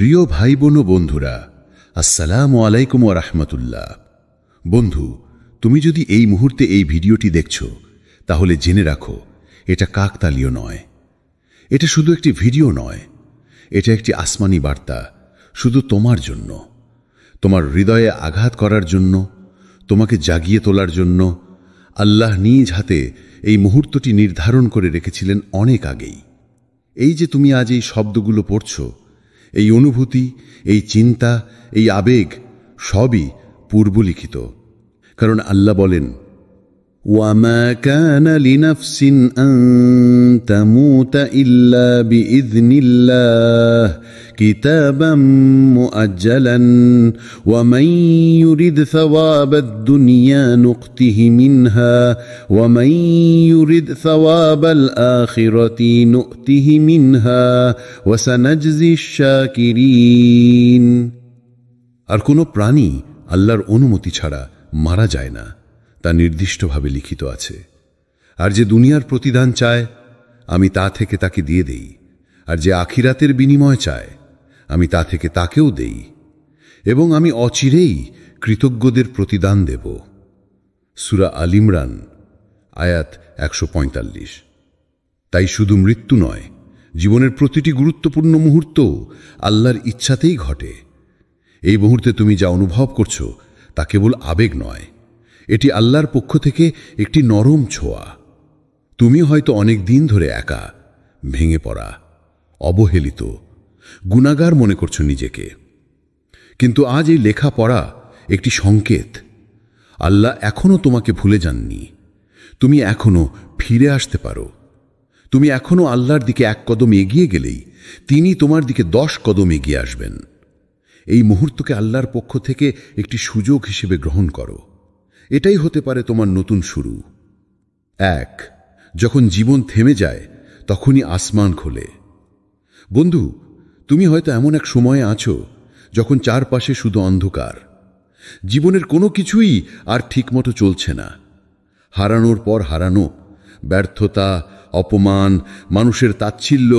প্রিয় ভাই বোন ও বন্ধুরা, আসসালামু আলাইকুম ওয়া রাহমাতুল্লাহ। বন্ধু, তুমি যদি এই মুহূর্তে এই ভিডিওটি দেখছো, তাহলে জেনে রাখো এটা কাকতালীয় নয়। এটা শুধু একটি ভিডিও নয়, এটা একটি আসমানি বার্তা, শুধু তোমার জন্য, তোমার হৃদয়ে আঘাত করার জন্য, তোমাকে জাগিয়ে তোলার জন্য। আল্লাহ নিজ হাতে এই মুহূর্তটি নির্ধারণ করে রেখেছিলেন অনেক আগেই। এই যে তুমি আজ এই শব্দগুলো পড়ছো, এই অনুভূতি, এই চিন্তা, এই আবেগ সবই পূর্বলিখিত। কারণ আল্লাহ বলেন, ওয়ামা কানা লিনাফসিন আন তামুতা ইল্লা বিইذনিল্লাহ কিতাবাম মুআজ্জালান ওয়া মান ইউরিদ সাওয়াবাদ দুনিয়া নুকতিহি মিনহা ওয়া মান ইউরিদ সাওয়াবাল আখিরাতি নুকতিহি মিনহা ওয়া সানাজজিশ শাকিরিন। আর কোনো প্রাণী আল্লাহর অনুমতি ছাড়া মারা যায় না, তা নির্দিষ্টভাবে লিখিত আছে। আর যে দুনিয়ার প্রতিদান চায়, আমি তা থেকে তাকে দিয়ে দেই, আর যে আখিরাতের বিনিময় চায়, আমি তা থেকে তাকেও দেই, এবং আমি অচিরেই কৃতজ্ঞদের প্রতিদান দেব। সূরা আল ইমরান আয়াত ১৪৫। তাই শুধু মৃত্যু নয়, জীবনের প্রতিটি গুরুত্বপূর্ণ মুহূর্ত আল্লাহর ইচ্ছাতেই ঘটে। এই মুহূর্তে তুমি যা অনুভব করছো তা কেবল আবেগ নয়, এটি আল্লাহর পক্ষ থেকে একটি নরম ছোঁয়া। তুমি হয়তো অনেক দিন ধরে একা, ভেঙে পড়া, অবহেলিত, গুনাহগার মনে করছো নিজেকে। কিন্তু আজ এই লেখা পড়া একটি সংকেত। আল্লাহ এখনো তোমাকে ভুলে যাননি। তুমি এখনো ফিরে আসতে পারো। তুমি এখনো আল্লাহর দিকে এক কদম এগিয়ে গেলেই তিনি তোমার দিকে 10 কদম এগিয়ে আসবেন। এই মুহূর্তকে আল্লাহর পক্ষ থেকে একটি সুযোগ হিসেবে গ্রহণ করো। এটাই হতে পারে তোমার নতুন শুরু। যখন জীবন থেমে যায়, তখনই আসমান খোলে। বন্ধু, তুমি হয়তো এমন এক সময়ে আছো যখন চারপাশে শুধু অন্ধকার। জীবনের কোনো কিছুই আর ঠিকমতো চলছে না। হারানোর পর হারানো, ব্যর্থতা, অপমান, মানুষের তাচ্ছিল্য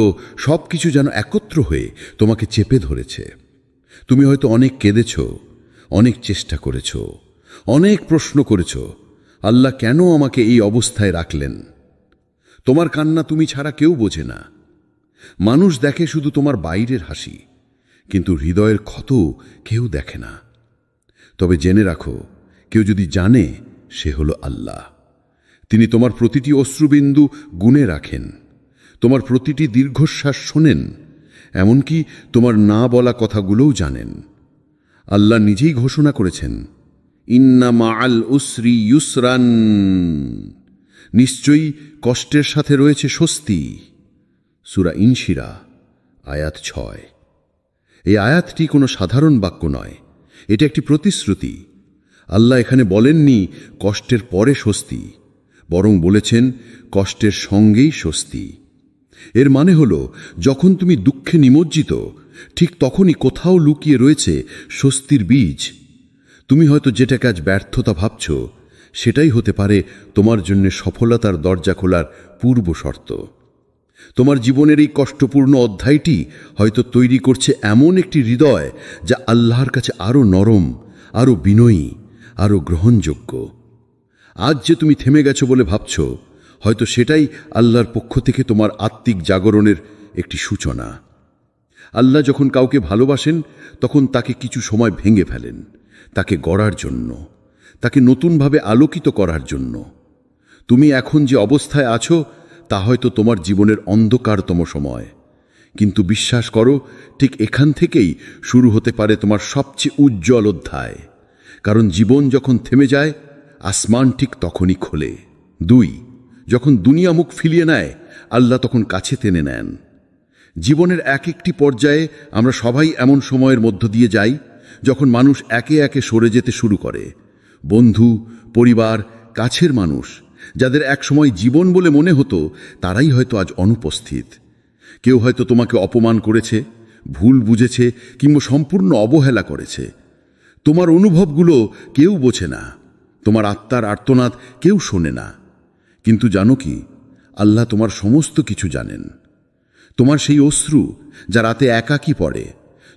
সবকিছু যেন একত্র হয়ে তোমাকে চেপে ধরেছে। তুমি হয়তো অনেক কেঁদেছ, অনেক চেষ্টা করেছ, অনেক প্রশ্ন করেছ, আল্লাহ কেন আমাকে এই অবস্থায় রাখলেন? তোমার কান্না তুমি ছাড়া কেউ বোঝে না। মানুষ দেখে শুধু তোমার বাইরের হাসি, কিন্তু হৃদয়ের ক্ষত কেউ দেখে না। তবে জেনে রাখো, কেউ যদি জানে, সে হলো আল্লাহ। তিনি তোমার প্রতিটি অশ্রুবিন্দু গুণে রাখেন, তোমার প্রতিটি দীর্ঘশ্বাস শোনেন, এমনকি তোমার না বলা কথাগুলোও জানেন। আল্লাহ নিজেই ঘোষণা করেছেন, ইন্না মাআল উসরি ইউসরান, নিশ্চয়ই কষ্টের সাথে রয়েছে স্বস্তি। সূরা ইনশিরা আয়াত 6। এই আয়াতটি কোনো সাধারণ বাক্য নয়, এটা একটি প্রতিশ্রুতি। আল্লাহ এখানে বলেননি কষ্টের পরে স্বস্তি, বরং বলেছেন কষ্টের সঙ্গেই স্বস্তি। এর মানে হলো, যখন তুমি দুঃখে নিমজ্জিত, ঠিক তখনই কোথাও লুকিয়ে রয়েছে স্বস্তির বীজ। তুমি হয়তো যেটাকে আজ ব্যর্থতা ভাবছ, সেটাই হতে পারে তোমার জন্য সফলতার দরজা খোলার পূর্ব শর্ত। তোমার জীবনের এই কষ্টপূর্ণ অধ্যায়টি হয়তো তৈরি করছে এমন একটি হৃদয় যা আল্লাহর কাছে আরও নরম, আরও বিনয়ী, আরও গ্রহণযোগ্য। আজ যে তুমি থেমে গেছো বলে ভাবছ, হয়তো সেটাই আল্লাহর পক্ষ থেকে তোমার আত্মিক জাগরণের একটি সূচনা। আল্লাহ যখন কাউকে ভালোবাসেন, তখন তাকে কিছু সময় ভেঙে ফেলেন, তাকে গড়ার জন্য, তাকে নতুনভাবে আলোকিত করার জন্য। তুমি এখন যে অবস্থায় আছো, তা হয়তো তোমার জীবনের অন্ধকারতম সময়, কিন্তু বিশ্বাস করো, ঠিক এখান থেকেই শুরু হতে পারে তোমার সবচেয়ে উজ্জ্বল অধ্যায়। কারণ জীবন যখন থেমে যায়, আসমান ঠিক তখনই খোলে। যখন দুনিয়া মুখ ফিরিয়ে নেয়, আল্লাহ তখন কাছে টেনে নেন। জীবনের এক একটি পর্যায়ে আমরা সবাই এমন সময়ের মধ্য দিয়ে যাই, যখন মানুষ একে একে সরে যেতে শুরু করে। বন্ধু, পরিবার, কাছের মানুষ, যাদের একসময় জীবন বলে মনে হতো, তারাই হয়তো আজ অনুপস্থিত। কেউ হয়তো তোমাকে অপমান করেছে, ভুল বুঝেছে, কিংবা সম্পূর্ণ অবহেলা করেছে। তোমার অনুভবগুলো কেউ বোঝে না, তোমার আত্মার আর্তনাদ কেউ শোনে না। কিন্তু জানো কি, আল্লাহ তোমার সমস্ত কিছু জানেন। তোমার সেই অশ্রু যা রাতে একাকী পড়ে,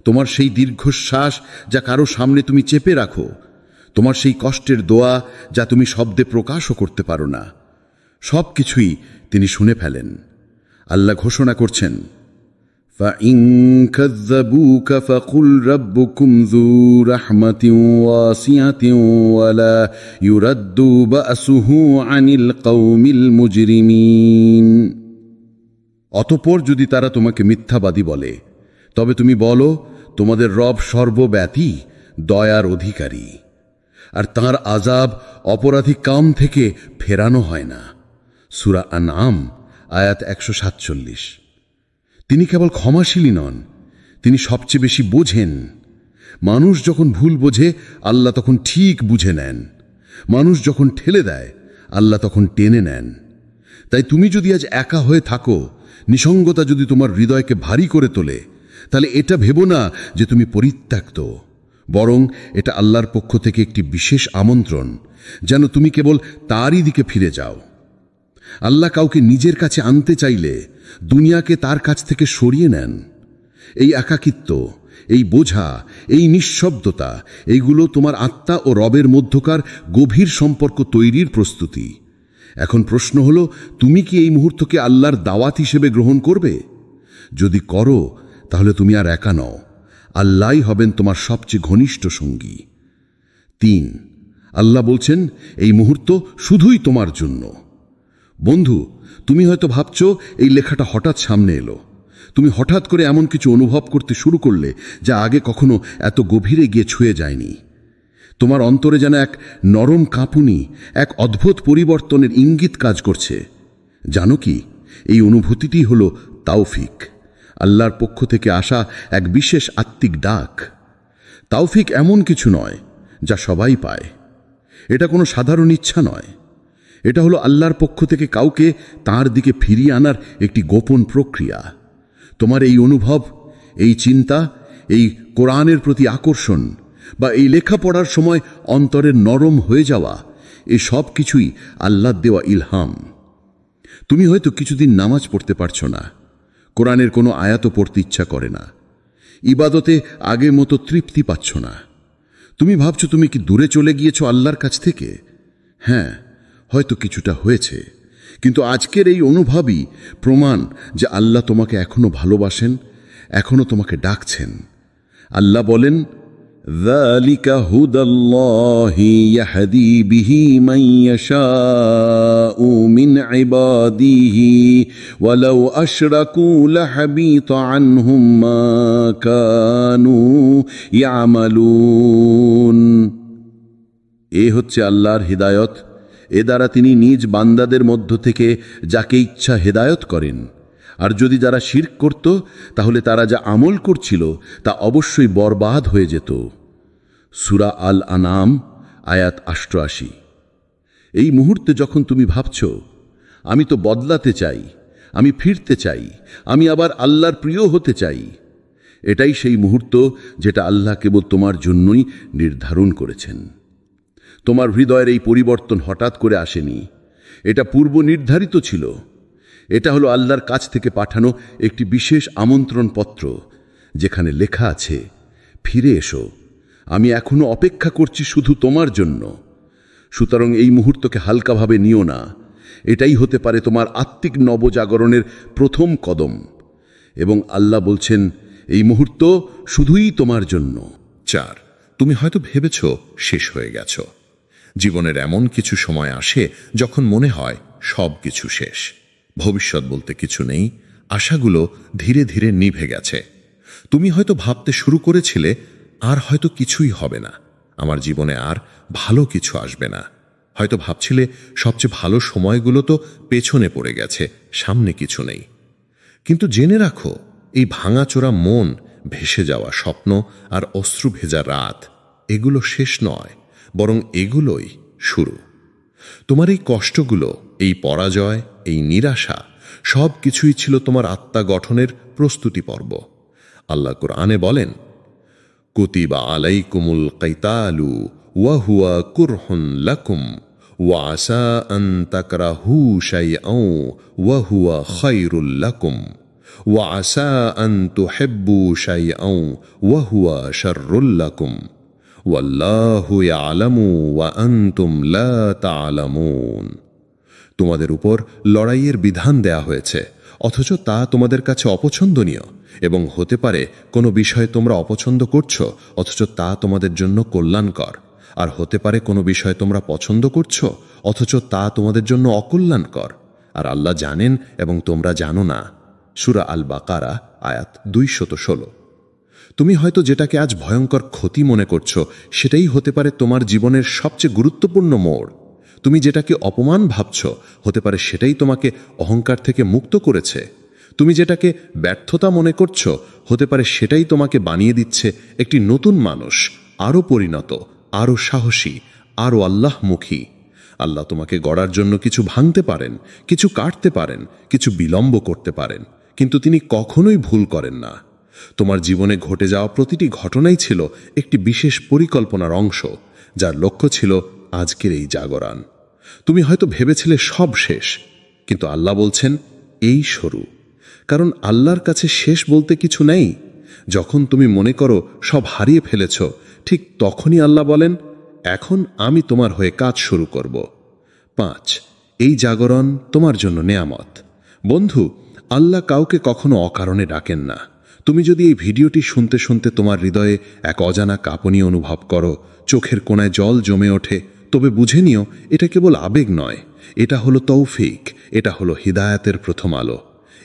তোমার সেই দীর্ঘশ্বাস যা কারো সামনে তুমি চেপে রাখো, তোমার সেই কষ্টের দোয়া যা তুমি শব্দে প্রকাশও করতে পারো না, সব কিছুই তিনি শুনে ফেলেন। আল্লাহ ঘোষণা করছেন, فَإِن كَذَّبُوكَ فَقُلْ رَبُّكُمْ ذُو رَحْمَةٍ وَاسِعَةٍ وَلَا يُرَدُّ بَأْسُهُ عَنِ الْقَوْمِ الْمُجْرِمِينَ। অতঃপর যদি তারা তোমাকে মিথ্যাবাদী বলে, তবে তুমি বলো, তোমাদের রব সর্বব্যাপী, দয়ার অধিকারী, আর তাঁর আযাব অপরাধী কাম থেকে ফেরানো হয় না। সূরা আনআম আয়াত 147। তিনি কেবল ক্ষমাশীলই নন, তিনি সবচেয়ে বেশি বোঝেন। মানুষ যখন ভুল বোঝে, আল্লাহ তখন ঠিক বুঝে নেন। মানুষ যখন ঠেলে দেয়, আল্লাহ তখন টেনে নেন। তাই তুমি যদি আজ একা হয়ে থাকো, নিসঙ্গতা যদি তোমার হৃদয়কে ভারী করে তোলে, তাহলে এটা ভেবো না যে তুমি পরিত্যক্ত, বরং এটা আল্লাহর পক্ষ থেকে একটি বিশেষ আমন্ত্রণ, যেন তুমি কেবল তারই দিকে ফিরে যাও। আল্লাহ কাউকে নিজের কাছে আনতে চাইলে দুনিয়াকে তার কাছ থেকে সরিয়ে নেন। এই একাকিত্ব, এই বোঝা, এই নিঃশব্দতা, এইগুলো তোমার আত্মা ও রবের মধ্যকার গভীর সম্পর্ক তৈরির প্রস্তুতি। এখন প্রশ্ন হলো, তুমি কি এই মুহূর্তকে আল্লাহর দাওয়াত হিসেবে গ্রহণ করবে? যদি করো, তাহলে তুমি আর একা নও, আল্লাহই হবেন তোমার সবচেয়ে ঘনিষ্ঠ সঙ্গী। 3, আল্লাহ বলছেন, এই মুহূর্ত শুধুই তোমার জন্য। বন্ধু, তুমি হয়তো ভাবছো এই লেখাটা হঠাৎ সামনে এলো। তুমি হঠাৎ করে এমন কিছু অনুভব করতে শুরু করলে যা আগে কখনো এত গভীরে গিয়ে ছুঁয়ে যায়নি। তোমার অন্তরে যেন এক নরম কাঁপুনি, এক অদ্ভুত পরিবর্তনের ইঙ্গিত কাজ করছে। জানো কি, এই অনুভূতিটি হলো তাওফিক, আল্লাহর পক্ষ থেকে আসা এক বিশেষ আত্মিক ডাক। তাওফিক এমন কিছু নয় যা সবাই পায়। এটা কোনো সাধারণ ইচ্ছা নয়। এটা হলো আল্লাহর পক্ষ থেকে কাউকে তার দিকে ফিরিয়ে আনার একটি গোপন প্রক্রিয়া। তোমার এই অনুভব, এই চিন্তা, এই কোরআনের প্রতি আকর্ষণ বা এই লেখাপড়ার সময় অন্তরের নরম হয়ে যাওয়া, এ সব কিছুই আল্লাহর দেওয়া ইলহাম। তুমি হয়তো কিছুদিন নামাজ পড়তে পারছো না, কোরআনের কোনো আয়াতও পড়তে ইচ্ছা করে না, ইবাদতে আগের মতো তৃপ্তি পাচ্ছ না। তুমি ভাবছো তুমি কি দূরে চলে গিয়েছো আল্লাহর কাছ থেকে? হ্যাঁ, হয়তো কিছুটা হয়েছে, কিন্তু আজকের এই অনুভবই প্রমাণ যে আল্লাহ তোমাকে এখনো ভালোবাসেন, এখনো তোমাকে ডাকছেন। আল্লাহ বলেন, ذَلِكَ هُدَى اللَّهِ يَهْدِي بِهِ مَن يَشَاءُ مِنْ عِبَادِهِ وَلَوْ أَشْرَكُوا لَحَبِطَ عَنْهُمْ مَا كَانُوا يَعْمَلُونَ। এ হচ্ছে আল্লাহর হিদায়ত। এ দ্বারা তিনি নিজ বান্দাদের মধ্য থেকে যাকে ইচ্ছা হেদায়ত করেন। আর যদি যারা শিরক করত, তাহলে তারা যা আমল করছিল তা অবশ্যই বরবাদ হয়ে যেত। সূরা আল আনাম আয়াত 88। এই মুহূর্তে যখন তুমি ভাবছ, আমি তো বদলাতে চাই, আমি ফিরতে চাই, আমি আবার আল্লাহর প্রিয় হতে চাই, এটাই সেই মুহূর্ত যেটা আল্লাহ কেবল তোমার জন্যই নির্ধারণ করেছেন। তোমার হৃদয়ের এই পরিবর্তন হঠাৎ করে আসেনি, এটা পূর্ব নির্ধারিত ছিল। এটা হলো আল্লাহর কাছ থেকে পাঠানো একটি বিশেষ আমন্ত্রণ পত্র, যেখানে লেখা আছে, ফিরে এসো, আমি এখনো অপেক্ষা করছি শুধু তোমার জন্য। সুতরাং এই মুহূর্তকে হালকাভাবে নিও না। এটাই হতে পারে তোমার আত্মিক নবজাগরণের প্রথম কদম। এবং আল্লাহ বলছেন, এই মুহূর্ত শুধুই তোমার জন্য। 4, তুমি হয়তো ভেবেছ শেষ হয়ে গেছ। জীবনের এমন কিছু সময় আসে যখন মনে হয় সব কিছু শেষ, ভবিষ্যৎ বলতে কিছু নেই, আশাগুলো ধীরে ধীরে নিভে গেছে। তুমি হয়তো ভাবতে শুরু করেছিলে, আর হয়তো কিছুই হবে না, আমার জীবনে আর ভালো কিছু আসবে না। হয়তো ভাবছিলে সবচেয়ে ভালো সময়গুলো তো পেছনে পড়ে গেছে, সামনে কিছু নেই। কিন্তু জেনে রাখো, এই ভাঙাচোরা মন, ভেসে যাওয়া স্বপ্ন আর অশ্রু ভেজা রাত, এগুলো শেষ নয়, বরং এগুলোই শুরু। তোমার এই কষ্টগুলো, এই পরাজয়, এই নিরাশা, সব কিছুই ছিল তোমার আত্মা গঠনের প্রস্তুতি পর্ব। আল্লাহ কুরআনে বলেন, কুতিবা আলাইকুমুল কিতালু ওয়া হুয়া কুরহুন লাকুম ওয়া আসা আন তাকরাহু শাইআন ওয়া হুয়া খায়রুল লাকুম وعسى أن تحبوا شيئا وهو شر لكم والله يعلم وأنتم لا تعلمون। তোমাদের উপর লড়াইয়ের বিধান দেয়া হয়েছে, অথচ তা তোমাদের কাছে অপছন্দনীয়, এবং হতে পারে কোনো বিষয় তোমরা অপছন্দ করছো অথচ তা তোমাদের জন্য কল্যাণকর, আর হতে পারে কোনো বিষয় তোমরা পছন্দ করছো অথচ তা তোমাদের জন্য অকল্যাণকর, আর আল্লাহ জানেন এবং তোমরা জানো না। সূরা আল বাকারা আয়াত 216। তুমি হয়তো যেটাকে আজ ভয়ঙ্কর ক্ষতি মনে করছো সেটাই হতে পারে তোমার জীবনের সবচেয়ে গুরুত্বপূর্ণ মোড়। তুমি যেটাকে অপমান ভাবছ হতে পারে সেটাই তোমাকে অহংকার থেকে মুক্ত করেছে। তুমি যেটাকে ব্যর্থতা মনে করছো হতে পারে সেটাই তোমাকে বানিয়ে দিচ্ছে একটি নতুন মানুষ, আরও পরিণত, আরও সাহসী, আরও আল্লাহমুখী। আল্লাহ তোমাকে গড়ার জন্য কিছু ভাঙতে পারেন, কিছু কাটতে পারেন, কিছু বিলম্ব করতে পারেন, কিন্তু তিনি কখনোই ভুল করেন না। তোমার জীবনে ঘটে যাওয়া প্রতিটি ঘটনাই ছিল একটি বিশেষ পরিকল্পনার অংশ, যার লক্ষ্য ছিল আজকের এই জাগরণ। তুমি হয়তো ভেবেছিলে সব শেষ, কিন্তু আল্লাহ বলছেন এই শুরু। কারণ আল্লাহর কাছে শেষ বলতে কিছু নেই। যখন তুমি মনে করো সব হারিয়ে ফেলেছ, ঠিক তখনই আল্লাহ বলেন, এখন আমি তোমার হয়ে কাজ শুরু করব। 5, এই জাগরণ তোমার জন্য নেয়ামত। বন্ধু, আল্লাহ কাউকে কখনো অকারণে ডাকেন না। তুমি যদি এই ভিডিওটি শুনতে শুনতে তোমার হৃদয়ে এক অজানা কাঁপুনি অনুভব করো, চোখের কোণায় জল জমে ওঠে, তবে বুঝে নিও এটা কেবল আবেগ নয়, এটা হলো তৌফিক, এটা হলো হিদায়াতের প্রথম আলো।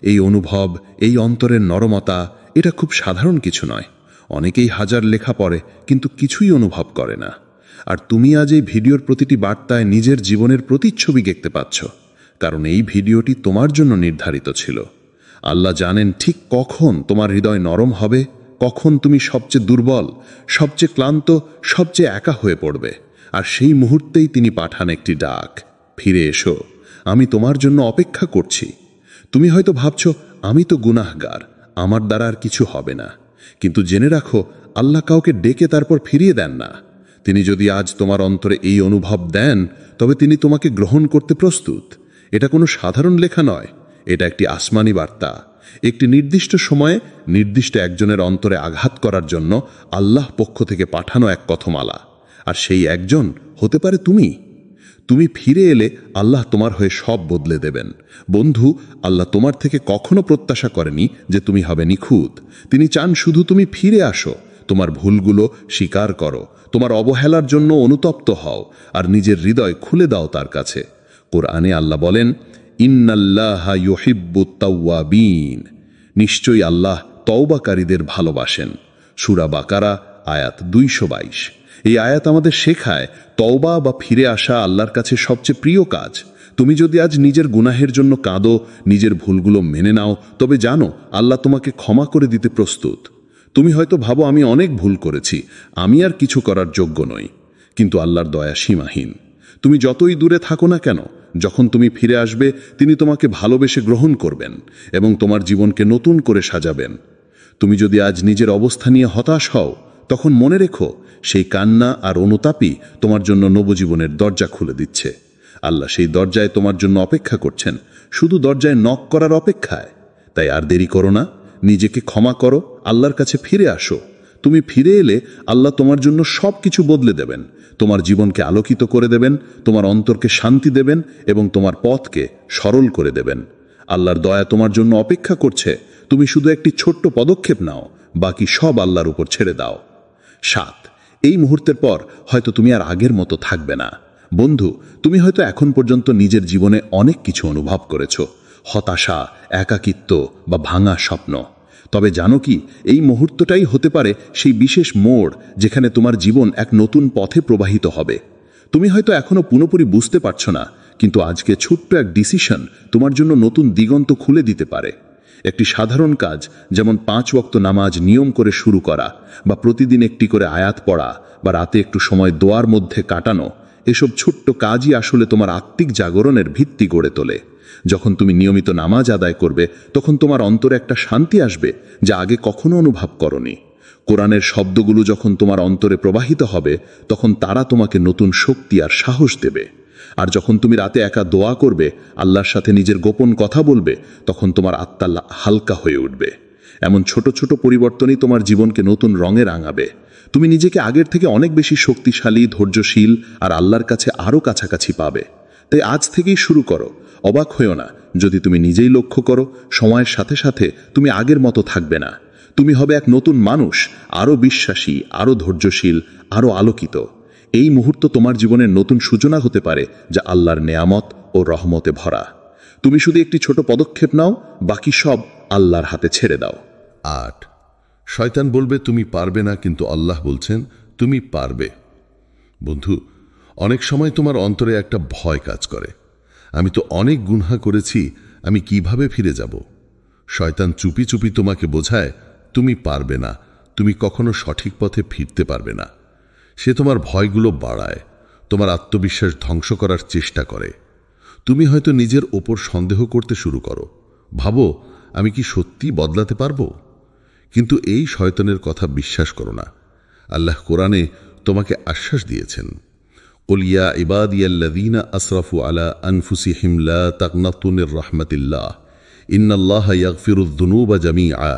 এই অনুভব, এই অন্তরের নরমতা, এটা খুব সাধারণ কিছু নয়। অনেকেই হাজার লেখা পড়ে কিন্তু কিছুই অনুভব করে না। আর তুমি আজ এই ভিডিওর প্রতিটি বার্তায় নিজের জীবনের প্রতিচ্ছবি দেখতে পাচ্ছ, কারণ এই ভিডিওটি তোমার জন্য নির্ধারিত ছিল। আল্লাহ জানেন ঠিক কখন তোমার হৃদয় নরম হবে, কখন তুমি সবচেয়ে দুর্বল, সবচেয়ে ক্লান্ত, সবচেয়ে একা হয়ে পড়বে। আর সেই মুহূর্তেই তিনি পাঠান একটি ডাক, ফিরে এসো, আমি তোমার জন্য অপেক্ষা করছি। তুমি হয়তো ভাবছ আমি তো গুনাহগার, আমার দ্বারা আর কিছু হবে না। কিন্তু জেনে রাখো, আল্লাহ কাউকে ডেকে তারপর ফিরিয়ে দেন না। তিনি যদি আজ তোমার অন্তরে এই অনুভব দেন, তবে তিনি তোমাকে গ্রহণ করতে প্রস্তুত। এটা কোনো সাধারণ লেখা নয়, এটা একটি আসমানি বার্তা। একটি নির্দিষ্ট সময়ে নির্দিষ্ট একজনের অন্তরে আঘাত করার জন্য আল্লাহ পক্ষ থেকে পাঠানো এক কথমালা। আর সেই একজন হতে পারে তুমি। তুমি ফিরে এলে আল্লাহ তোমার হয়ে সব বদলে দেবেন। বন্ধু, আল্লাহ তোমার থেকে কখনো প্রত্যাশা করেনি যে তুমি হবে নিখুঁত। তিনি চান শুধু তুমি ফিরে আসো, তোমার ভুলগুলো স্বীকার করো, তোমার অবহেলার জন্য অনুতপ্ত হও, আর নিজের হৃদয় খুলে দাও তার কাছে। কোরআনে আল্লাহ বলেন, ইন্নাল্লাহা ইউহিব্বুত তাওয়াবিন, নিশ্চয়ই আল্লাহ তওবাকারীদের ভালোবাসেন। সূরা বাকারা আয়াত 222। এই আয়াত আমাদের শেখায় তওবা বা ফিরে আসা আল্লাহর কাছে সবচেয়ে প্রিয় কাজ। তুমি যদি আজ নিজের গুনাহের জন্য কাঁদো, নিজের ভুলগুলো মেনে নাও, তবে জানো আল্লাহ তোমাকে ক্ষমা করে দিতে প্রস্তুত। তুমি হয়তো ভাবো আমি অনেক ভুল করেছি, আমি আর কিছু করার যোগ্য নই, কিন্তু আল্লাহর দয়া সীমাহীন। তুমি যতই দূরে থাকো না কেন, যখন তুমি ফিরে আসবে তিনি তোমাকে ভালোবেসে গ্রহণ করবেন এবং তোমার জীবনকে নতুন করে সাজাবেন। তুমি যদি আজ নিজের অবস্থা নিয়ে হতাশ হও, তখন মনে রেখো সেই কান্না আর অনুতাপই তোমার জন্য নবজীবনের দরজা খুলে দিচ্ছে। আল্লাহ সেই দরজায় তোমার জন্য অপেক্ষা করছেন, শুধু দরজায় নক করার অপেক্ষায়। তাই আর দেরি করো না, নিজেকে ক্ষমা করো, আল্লাহর কাছে ফিরে আসো। তুমি ফিরে এলে আল্লাহ তোমার জন্য সব কিছু বদলে দেবেন, তোমার জীবনকে আলোকিত করে দেবেন, তোমার অন্তরকে শান্তি দেবেন এবং তোমার পথকে সরল করে দেবেন। আল্লাহর দয়া তোমার জন্য অপেক্ষা করছে, তুমি শুধু একটি ছোট্ট পদক্ষেপ নাও, বাকি সব আল্লাহর উপর ছেড়ে দাও। 7, এই মুহূর্তের পর হয়তো তুমি আর আগের মতো থাকবে না। বন্ধু, তুমি হয়তো এখন পর্যন্ত নিজের জীবনে অনেক কিছু অনুভব করেছো, হতাশা, একাকিত্ব বা ভাঙা স্বপ্ন। তবে জানো কি, এই মুহূর্তটাই হতে পারে সেই বিশেষ মোড় যেখানে তোমার জীবন এক নতুন পথে প্রবাহিত হবে। তুমি হয়তো এখনো পুরোপুরি বুঝতে পারছো না, কিন্তু আজকে ছোট্ট এক ডিসিশন তোমার জন্য নতুন দিগন্ত খুলে দিতে পারে। একটি সাধারণ কাজ, যেমন 5 ওয়াক্ত নামাজ নিয়ম করে শুরু করা, বা প্রতিদিন একটি করে আয়াত পড়া, বা রাতে একটু সময় দোয়ার মধ্যে কাটানো, এসব ছোট্ট কাজই আসলে তোমার আত্মিক জাগরণের ভিত্তি গড়ে তোলে। যখন তুমি নিয়মিত নামাজ আদায় করবে, তখন তোমার অন্তরে একটা শান্তি আসবে যা আগে কখনো অনুভব করনি। কোরআনের শব্দগুলো যখন তোমার অন্তরে প্রবাহিত হবে, তখন তারা তোমাকে নতুন শক্তি আর সাহস দেবে। আর যখন তুমি রাতে একা দোয়া করবে, আল্লাহর সাথে নিজের গোপন কথা বলবে, তখন তোমার আত্মা হালকা হয়ে উঠবে। এমন ছোট ছোট পরিবর্তনই তোমার জীবনকে নতুন রঙে রাঙাবে। তুমি নিজেকে আগের থেকে অনেক বেশি শক্তিশালী, ধৈর্যশীল আর আল্লাহর কাছে আরও কাছাকাছি পাবে। তাই আজ থেকেই শুরু করো। অবাক হইও না যদি তুমি নিজেই লক্ষ্য করো সময়ের সাথে সাথে তুমি আগের মতো থাকবে না। তুমি হবে এক নতুন মানুষ, আরও বিশ্বাসী, আরও ধৈর্যশীল, আরও আলোকিত। এই মুহূর্ত তোমার জীবনের নতুন সূচনা হতে পারে, যা আল্লাহর নেয়ামত ও রহমতে ভরা। তুমি শুধু একটি ছোট পদক্ষেপ নাও, বাকি সব আল্লাহর হাতে ছেড়ে দাও। 8 শয়তান বলবে তুমি পারবে না, কিন্তু আল্লাহ বলছেন তুমি পারবে। বন্ধু, অনেক সময় তোমার অন্তরে একটা ভয় কাজ করে, আমি তো অনেক গুনাহ করেছি, আমি কিভাবে ফিরে যাব। শয়তান চুপি চুপি তোমাকে বোঝায় তুমি পারবে না, তুমি কখনো সঠিক পথে ফিরতে পারবে না। সে তোমার ভয়গুলো বাড়ায়, তোমার আত্মবিশ্বাস ধ্বংস করার চেষ্টা করে। তুমি হয়তো নিজের ওপর সন্দেহ করতে শুরু করো, ভাবো আমি কি সত্যি বদলাতে পারবো। কিন্তু এই শয়তানের কথা বিশ্বাস করো না। আল্লাহ কোরআনে তোমাকে আশ্বাস দিয়েছেন, কুল ইয়া ইবাদিয়াল্লাযীনা আসরাফু আলা আনফুসিহিম লা তাকনাতু মির রাহমাতিল্লাহ ইন্নাল্লাহা ইয়াগফিরুয যুনুবা জামিআ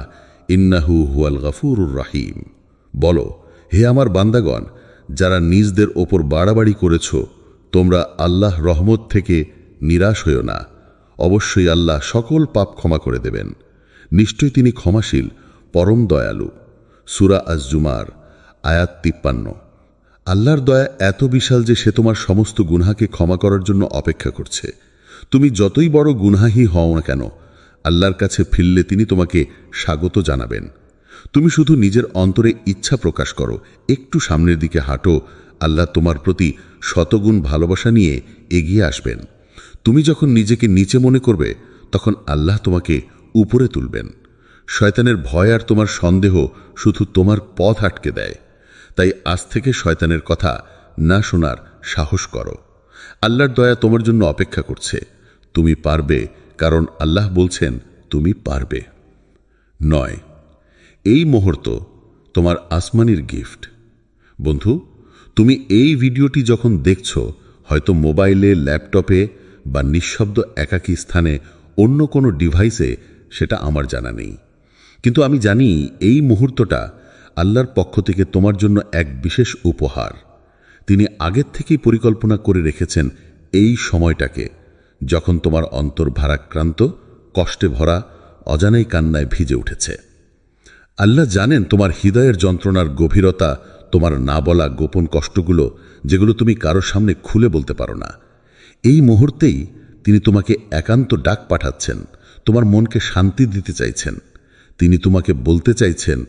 ইন্নাহু হুয়াল গফুরুর রহিম। বলো, হে আমার বান্দাগণ, যারা নিজদের ওপর বাড়াবাড়ি করেছ, তোমরা আল্লাহ রহমত থেকে নিরাশ হইও না। অবশ্যই আল্লাহ সকল পাপ ক্ষমা করে দেবেন। নিশ্চয়ই তিনি ক্ষমাশীল, পরম দয়ালু। সূরা আজ-জুমার আয়াত 53। আল্লাহর দয়া এত বিশাল যে সে তোমার সমস্ত গুনাহকে ক্ষমা করার জন্য অপেক্ষা করছে। তুমি যতই বড় গুনাহী হও না কেন, আল্লাহর কাছে ফিরলে তিনি তোমাকে স্বাগত জানাবেন। তুমি শুধু নিজের অন্তরে ইচ্ছা প্রকাশ করো, একটু সামনের দিকে হাঁটো, আল্লাহ তোমার প্রতি শতগুণ ভালোবাসা নিয়ে এগিয়ে আসবেন। তুমি যখন নিজেকে নিচে মনে করবে, তখন আল্লাহ তোমাকে উপরে তুলবেন। শয়তানের ভয় আর তোমার সন্দেহ শুধু তোমার পথ আটকে দেয়। তাই আজ থেকে শয়তানের কথা না শোনার সাহস করো। আল্লাহর দয়া তোমার জন্য অপেক্ষা করছে। তুমি পারবে, কারণ আল্লাহ বলছেন তুমি পারবে। 9 এই মুহূর্ত তোমার আসমানির গিফট। বন্ধু, তুমি এই ভিডিওটি যখন দেখছ, হয়তো মোবাইলে, ল্যাপটপে বা নিঃশব্দ একাকী স্থানে অন্য কোনো ডিভাইসে, সেটা আমার জানা নেই। কিন্তু আমি জানি এই মুহূর্তটা আল্লাহর পক্ষ থেকে তোমার জন্য এক বিশেষ উপহার। তিনি আগের থেকেই পরিকল্পনা করে রেখেছেন এই সময়টাকে, যখন তোমার অন্তর ভারাক্রান্ত, কষ্টে ভরা, অজানাই কান্নায় ভিজে উঠেছে। আল্লাহ জানেন তোমার হৃদয়ের যন্ত্রণার গভীরতা, তোমার না বলা গোপন কষ্টগুলো, যেগুলো তুমি কারোর সামনে খুলে বলতে পারো না। এই মুহূর্তেই তিনি তোমাকে একান্ত ডাক পাঠাচ্ছেন, তোমার মনকে শান্তি দিতে চাইছেন। তিনি তোমাকে বলতে চাইছেন,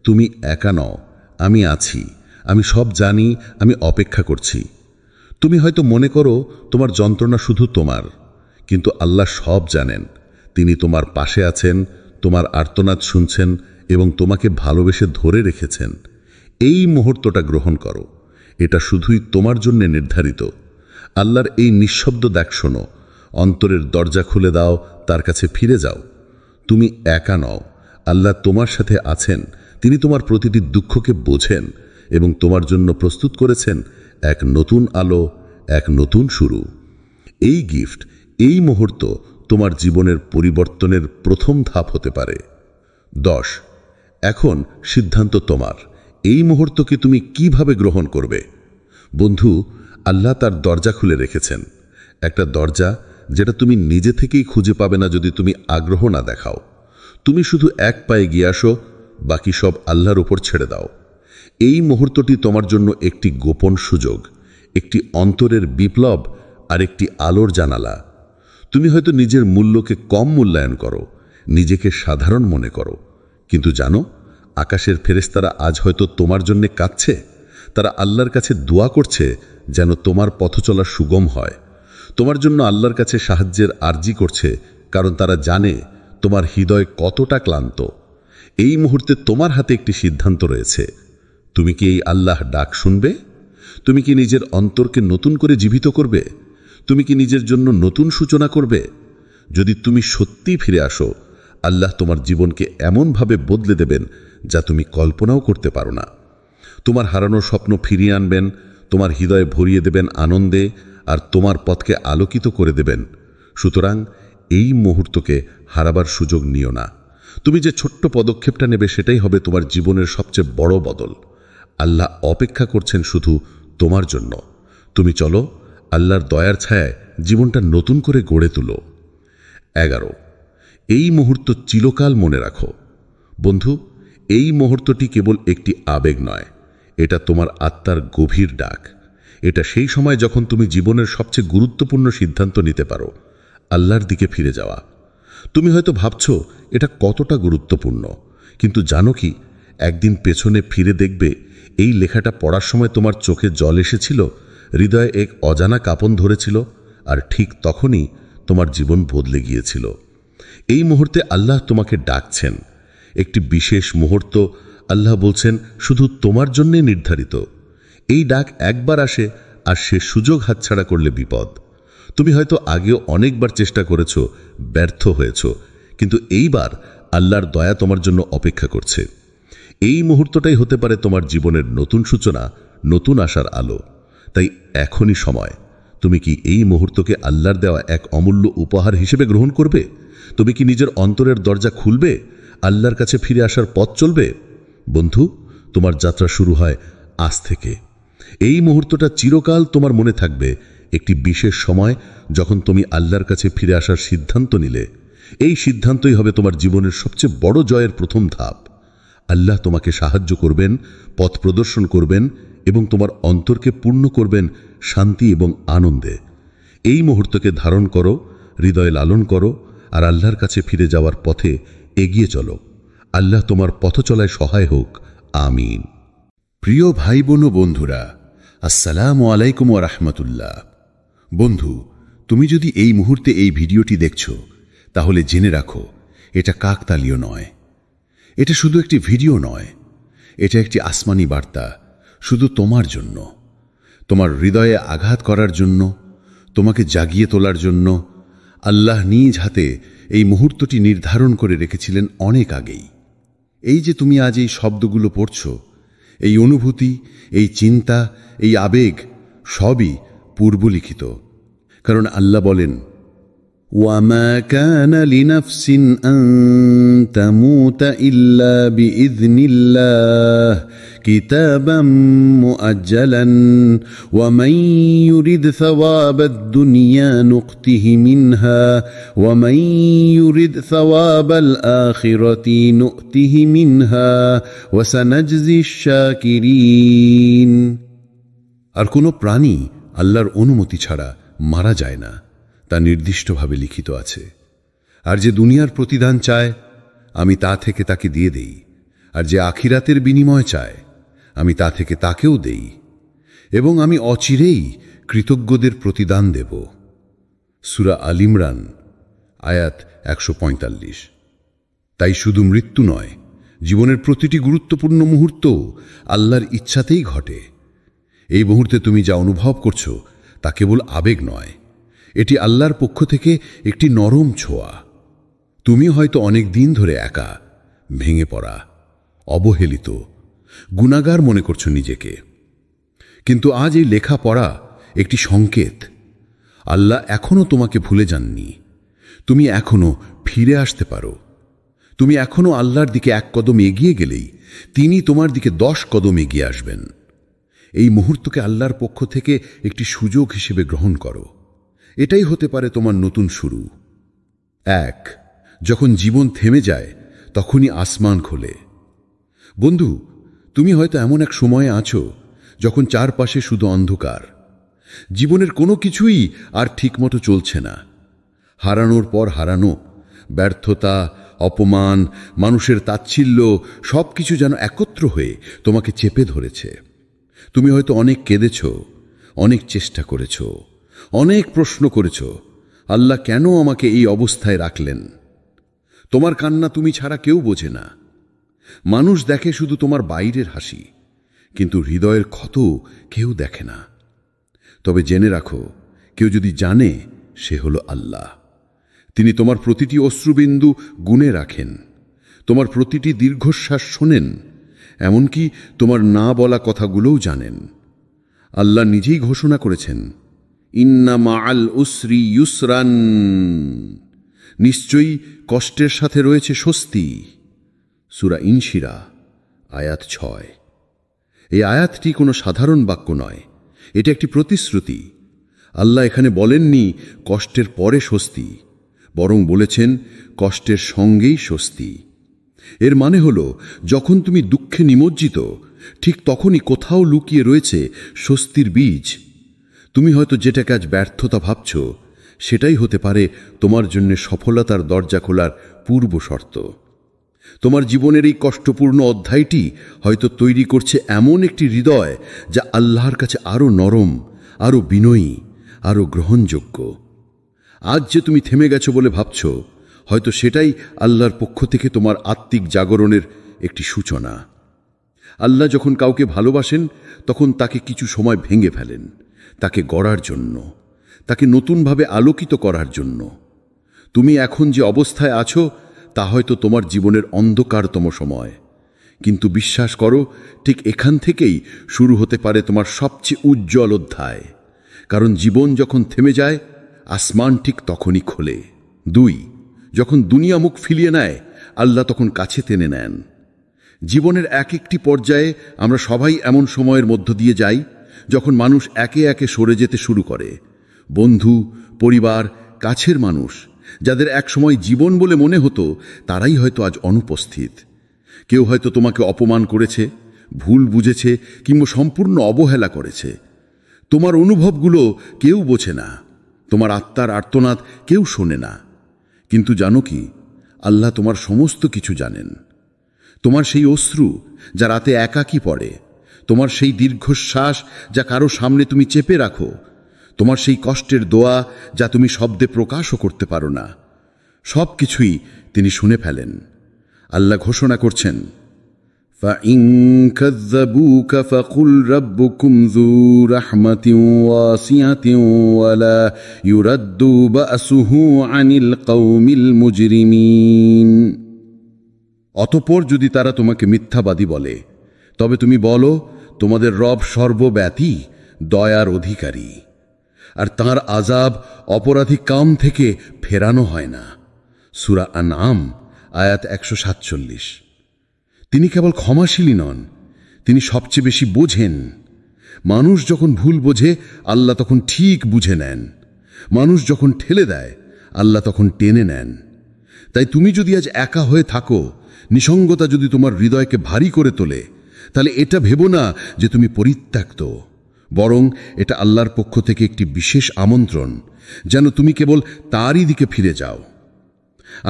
তুমি একা নও, আমি আছি, আমি সব জানি, আমি অপেক্ষা করছি। তুমি হয়তো মনে করো তোমার যন্ত্রণা শুধু তোমার, কিন্তু আল্লাহ সব জানেন। তিনি তোমার পাশে আছেন, তোমার আর্তনাদ শুনছেন এবং তোমাকে ভালোবেসে ধরে রেখেছেন। এই মুহূর্তটা গ্রহণ করো, এটা শুধুই তোমার জন্য নির্ধারিত। আল্লাহর এই নিঃশব্দ ডাক শোনো, অন্তরের দরজা খুলে দাও, তার কাছে ফিরে যাও। তুমি একা নও, আল্লাহ তোমার সাথে আছেন। তিনি তোমার প্রতিটি দুঃখকে বোঝেন এবং তোমার জন্য প্রস্তুত করেছেন এক নতুন আলো, এক নতুন শুরু। এই গিফট, এই মুহূর্ত তোমার জীবনের পরিবর্তনের প্রথম ধাপ হতে পারে। 10 এখন সিদ্ধান্ত তোমার। এই মুহূর্তকে তুমি কিভাবে গ্রহণ করবে? বন্ধু, আল্লাহ তার দরজা খুলে রেখেছেন, একটা দরজা যেটা তুমি নিজে থেকেই খুঁজে পাবে না যদি তুমি আগ্রহ না দেখাও। তুমি শুধু এক পায়ে গিয়ে আসো, বাকি সব আল্লাহর উপর ছেড়ে দাও। এই মুহূর্তটি তোমার জন্য একটি গোপন সুযোগ, একটি অন্তরের বিপ্লব আর একটি আলোর জানালা। তুমি হয়তো নিজের মূল্যকে কম মূল্যায়ন করো, নিজেকে সাধারণ মনে করো, কিন্তু জানো, আকাশের ফেরেশতারা আজ হয়তো তোমার জন্য কাঁদছে। তারা আল্লাহর কাছে দোয়া করছে যেন তোমার পথ চলা সুগম হয়। তোমার জন্য আল্লাহর কাছে সাহায্যের আর্জি করছে, কারণ তারা জানে তোমার হৃদয় কতটা ক্লান্ত। এই মুহূর্তে তোমার হাতে একটি সিদ্ধান্ত রয়েছে। তুমি কি এই আল্লাহ ডাক শুনবে? তুমি কি নিজের অন্তরকে নতুন করে জীবিত করবে? তুমি কি নিজের জন্য নতুন সূচনা করবে? যদি তুমি সত্যিই ফিরে আসো, আল্লাহ তোমার জীবনকে এমনভাবে বদলে দেবেন যা তুমি কল্পনাও করতে পারো না। তোমার হারানো স্বপ্ন ফিরিয়ে আনবেন, তোমার হৃদয়ে ভরিয়ে দেবেন আনন্দে, আর তোমার পথকে আলোকিত করে দেবেন। সুতরাং এই মুহূর্তকে হারাবার সুযোগ নিও না। তুমি যে ছোট্ট পদক্ষেপটা নেবে সেটাই হবে তোমার জীবনের সবচেয়ে বড় বদল। আল্লাহ অপেক্ষা করছেন শুধু তোমার জন্য। তুমি চলো, আল্লাহর দয়ার ছায়ায় জীবনটা নতুন করে গড়ে তুলো। 11, এই মুহূর্ত চিরকাল মনে রাখো। বন্ধু, এই মুহূর্তটি কেবল একটি আবেগ নয়, এটা তোমার আত্মার গভীর ডাক। এটা সেই সময় যখন তুমি জীবনের সবচেয়ে গুরুত্বপূর্ণ সিদ্ধান্ত নিতে পারো, আল্লাহর দিকে ফিরে যাওয়া। তুমি হয়তো ভাবছো এটা কতটা গুরুত্বপূর্ণ, কিন্তু জানো কি, একদিন পেছনে ফিরে দেখবে এই লেখাটা পড়ার সময় তোমার চোখে জল এসেছিল, হৃদয়ে এক অজানা কাঁপন ধরেছিল, আর ঠিক তখনই তোমার জীবন বদলে গিয়েছিল। এই মুহূর্তে আল্লাহ তোমাকে ডাকছেন। একটি বিশেষ মুহূর্ত, আল্লাহ বলছেন, শুধু তোমার জন্যে নির্ধারিত। এই ডাক একবার আসে, আর সে সুযোগ হাতছাড়া করলে বিপদ। তুমি হয়তো আগেও অনেকবার চেষ্টা করেছ, ব্যর্থ হয়েছ, কিন্তু এইবার আল্লাহর দয়া তোমার জন্য অপেক্ষা করছে। এই মুহূর্তটাই হতে পারে তোমার জীবনের নতুন সূচনা, নতুন আশার আলো। তাই এখনই সময়। তুমি কি এই মুহূর্তকে আল্লাহর দেওয়া এক অমূল্য উপহার হিসেবে গ্রহণ করবে? তুমি কি নিজের অন্তরের দরজা খুলবে, আল্লাহর কাছে ফিরে আসার পথ চলবে? বন্ধু, তোমার যাত্রা শুরু হয় আজ থেকে। এই মুহূর্তটা চিরকাল তোমার মনে থাকবে, একটি বিশেষ সময় যখন তুমি আল্লাহর কাছে ফিরে আসার সিদ্ধান্ত নিলে। এই সিদ্ধান্তই হবে তোমার জীবনের সবচেয়ে বড় জয়ের প্রথম ধাপ। আল্লাহ তোমাকে সাহায্য করবেন, পথ প্রদর্শন করবেন এবং তোমার অন্তরকে পূর্ণ করবেন শান্তি এবং আনন্দে। এই মুহূর্তকে ধারণ করো, হৃদয়ে লালন করো, আর আল্লাহর কাছে ফিরে যাওয়ার পথে এগিয়ে চলো। আল্লাহ তোমার পথ চলায় সহায় হোক। আমিন। প্রিয় ভাই বোন ও বন্ধুরা, আসসালামু আলাইকুম ওয়া রাহমাতুল্লাহ। বন্ধু, তুমি যদি এই মুহূর্তে এই ভিডিওটি দেখছো, তাহলে জেনে রাখো, এটা কাকতালীয় নয়। এটা শুধু একটি ভিডিও নয়, এটা একটি আসমানি বার্তা, শুধু তোমার জন্য, তোমার হৃদয়ে আঘাত করার জন্য, তোমাকে জাগিয়ে তোলার জন্য। আল্লাহ নিজ হাতে এই মুহূর্তটি নির্ধারণ করে রেখেছিলেন অনেক আগেই। এই যে তুমি আজ এই শব্দগুলো পড়ছো, এই অনুভূতি, এই চিন্তা, এই আবেগ, সবই পূর্বলিখিত। কারণ আল্লাহ বলেন, ওয়ামা কানা লিনাফসিন আন তামুতা ইল্লা বিইذনিল্লাহ কিতাবাম মুআজ্জালান ওয়া মান ইউরিদ সাওয়াবাদ দুনিয়া নুকতিহি মিনহা ওয়া মান ইউরিদ সাওয়াবাল আখিরাতি নুকতিহি মিনহা ওয়া সানাজজিশ শাকিরিন। আর কোনো প্রাণী আল্লাহর অনুমতি ছাড়া মারা যায় না, তা নির্দিষ্টভাবে লিখিত আছে। আর যে দুনিয়ার প্রতিদান চায়, আমি তা থেকে তাকে দিয়ে দেই, আর যে আখিরাতের বিনিময় চায়, আমি তা থেকে তাকেও দেই, এবং আমি অচিরেই কৃতজ্ঞদের প্রতিদান দেব। সূরা আল ইমরান, আয়াত 145। তাই শুধু মৃত্যু নয়, জীবনের প্রতিটি গুরুত্বপূর্ণ মুহূর্ত আল্লাহর ইচ্ছাতেই ঘটে। এই মুহূর্তে তুমি যা অনুভব করছো, তা কেবল আবেগ নয়, এটি আল্লাহর পক্ষ থেকে একটি নরম ছোঁয়া। তুমি হয়তো অনেক দিন ধরে একা, ভেঙে পড়া, অবহেলিত, গুনাহগার মনে করছো নিজেকে। কিন্তু আজ এই লেখা পড়া একটি সংকেত। আল্লাহ এখনো তোমাকে ভুলে যাননি। তুমি এখনো ফিরে আসতে পারো। তুমি এখনো আল্লাহর দিকে এক কদম এগিয়ে গেলেই তিনি তোমার দিকে 10 কদম এগিয়ে আসবেন। এই মুহূর্তকে আল্লাহর পক্ষ থেকে একটি সুযোগ হিসেবে গ্রহণ করো। এটাই হতে পারে তোমার নতুন শুরু। 1, যখন জীবন থেমে যায়, তখনই আসমান খোলে। বন্ধু, তুমি হয়তো এমন এক সময়ে আছো যখন চারপাশে শুধু অন্ধকার। জীবনের কোনো কিছুই আর ঠিকমতো চলছে না। হারানোর পর হারানো, ব্যর্থতা, অপমান, মানুষের তাচ্ছিল্য, সবকিছু যেন একত্র হয়ে তোমাকে চেপে ধরেছে। তুমি হয়তো অনেক কেঁদেছ, অনেক চেষ্টা করেছ, অনেক প্রশ্ন করেছ, আল্লাহ কেন আমাকে এই অবস্থায় রাখলেন? তোমার কান্না তুমি ছাড়া কেউ বোঝে না। মানুষ দেখে শুধু তোমার বাইরের হাসি, কিন্তু হৃদয়ের ক্ষত কেউ দেখে না। তবে জেনে রাখো, কেউ যদি জানে, সে হলো আল্লাহ। তিনি তোমার প্রতিটি অশ্রুবিন্দু গুণে রাখেন, তোমার প্রতিটি দীর্ঘশ্বাস শোনেন, এমনকি তোমার না বলা কথাগুলোও জানেন। আল্লাহ নিজেই ঘোষণা করেছেন, ইন্না মাআল উসরি ইউসরান, নিশ্চয়ই কষ্টের সাথে রয়েছে স্বস্তি। সূরা ইনশিরা আয়াত 6। এই আয়াতটি কোনো সাধারণ বাক্য নয়, এটা একটি প্রতিশ্রুতি। আল্লাহ এখানে বলেননি কষ্টের পরে স্বস্তি, বরং বলেছেন কষ্টের সঙ্গেই স্বস্তি। এর মানে হলো যখন তুমি দুঃখে নিমজ্জিত, ঠিক তখনই কোথাও লুকিয়ে রয়েছে স্বস্তির বীজ। তুমি হয়তো যেটাকে আজ ব্যর্থতা ভাবছ, সেটাই হতে পারে তোমার জন্য সফলতার দরজা খোলার পূর্ব শর্ত। তোমার জীবনের এই কষ্টপূর্ণ অধ্যায়টি হয়তো তৈরি করছে এমন একটি হৃদয় যা আল্লাহর কাছে আরও নরম, আরও বিনয়ী, আরও গ্রহণযোগ্য। আজ যে তুমি থেমে গেছো বলে ভাবছ, হয়তো সেটাই আল্লাহর পক্ষ থেকে তোমার আত্মিক জাগরণের একটি সূচনা। আল্লাহ যখন কাউকে ভালোবাসেন, তখন তাকে কিছু সময় ভেঙে ফেলেন, তাকে গড়ার জন্য, তাকে নতুনভাবে আলোকিত করার জন্য। তুমি এখন যে অবস্থায় আছো তা হয়তো তোমার জীবনের অন্ধকারতম সময়, কিন্তু বিশ্বাস করো, ঠিক এখান থেকেই শুরু হতে পারে তোমার সবচেয়ে উজ্জ্বল অধ্যায়। কারণ জীবন যখন থেমে যায়, আসমান ঠিক তখনই খোলে। 2, যখন দুনিয়া মুখ ফিরিয়ে নেয়, আল্লাহ তখন কাছে টেনে নেন। জীবনের এক একটি পর্যায়ে আমরা সবাই এমন সময়ের মধ্য দিয়ে যাই যখন মানুষ একে একে সরে যেতে শুরু করে। বন্ধু, পরিবার, কাছের মানুষ যাদের একসময় জীবন বলে মনে হতো, তারাই হয়তো আজ অনুপস্থিত। কেউ হয়তো তোমাকে অপমান করেছে, ভুল বুঝেছে, কিংবা সম্পূর্ণ অবহেলা করেছে। তোমার অনুভবগুলো কেউ বোঝে না, তোমার আত্মার আর্তনাদ কেউ শোনে না। কিন্তু জানো কি, আল্লাহ তোমার সমস্ত কিছু জানেন। তোমার সেই অশ্রু যা রাতে একাকী পড়ে, তোমার সেই দীর্ঘশ্বাস যা কারো সামনে তুমি চেপে রাখো, তোমার সেই কষ্টের দোয়া যা তুমি শব্দে প্রকাশও করতে পারো না, সব কিছুই তিনি শুনে ফেলেন। আল্লাহ ঘোষণা করছেন, فَإِن كَذَّبُوكَ فَقُلْ رَبُّكُمْ ذُو رَحْمَةٍ وَاسِعَةٍ وَلَا يُرَدُّ بَأْسُهُ عَنِ الْقَوْمِ الْمُجْرِمِينَ। অতঃপর যদি তারা তোমাকে মিথ্যাবাদী বলে, তবে তুমি বলো, তোমাদের রব সর্বব্যাপী, দয়ার অধিকারী, আর তাঁর আযাব অপরাধী কাম থেকে ফেরানো হয় না। সূরা আনআম আয়াত 147। তিনি কেবল ক্ষমাশীলই নন, তিনি সবচেয়ে বেশি বোঝেন। মানুষ যখন ভুল বোঝে, আল্লাহ তখন ঠিক বুঝে নেন। মানুষ যখন ঠেলে দেয়, আল্লাহ তখন টেনে নেন। তাই তুমি যদি আজ একা হয়ে থাকো, নিসঙ্গতা যদি তোমার হৃদয়কে ভারী করে তোলে, তাহলে এটা ভেবো না যে তুমি পরিত্যক্ত, বরং এটা আল্লাহর পক্ষ থেকে একটি বিশেষ আমন্ত্রণ, যেন তুমি কেবল তারই দিকে ফিরে যাও।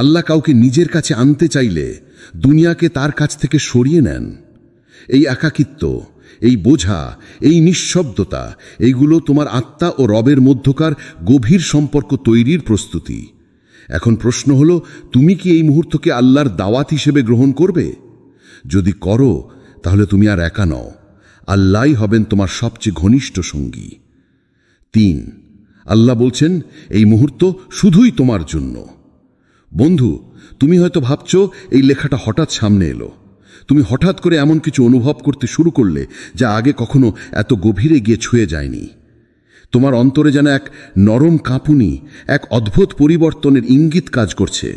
আল্লাহ কাউকে নিজের কাছে আনতে চাইলে দুনিয়াকে তার কাছ থেকে সরিয়ে নেন। এই একাকিত্ব, এই বোঝা, এই নিঃশব্দতা, এইগুলো তোমার আত্মা ও রবের মধ্যকার গভীর সম্পর্ক তৈরির প্রস্তুতি। এখন প্রশ্ন হলো, তুমি কি এই মুহূর্তকে আল্লাহর দাওয়াত হিসেবে গ্রহণ করবে? যদি করো, তাহলে তুমি আর একা নও, আল্লাহই হবেন তোমার সবচেয়ে ঘনিষ্ঠ সঙ্গী। 3, আল্লাহ বলছেন, এই মুহূর্ত শুধুই তোমার জন্য। বন্ধু, তুমি হয়তো ভাবছো এই লেখাটা হঠাৎ সামনে এলো। তুমি হঠাৎ করে এমন কিছু অনুভব করতে শুরু করলে যা আগে কখনো এত গভীরে গিয়ে ছুঁয়ে যায়নি। তোমার অন্তরে যেন এক নরম কাঁপুনি, এক অদ্ভুত পরিবর্তনের ইঙ্গিত কাজ করছে।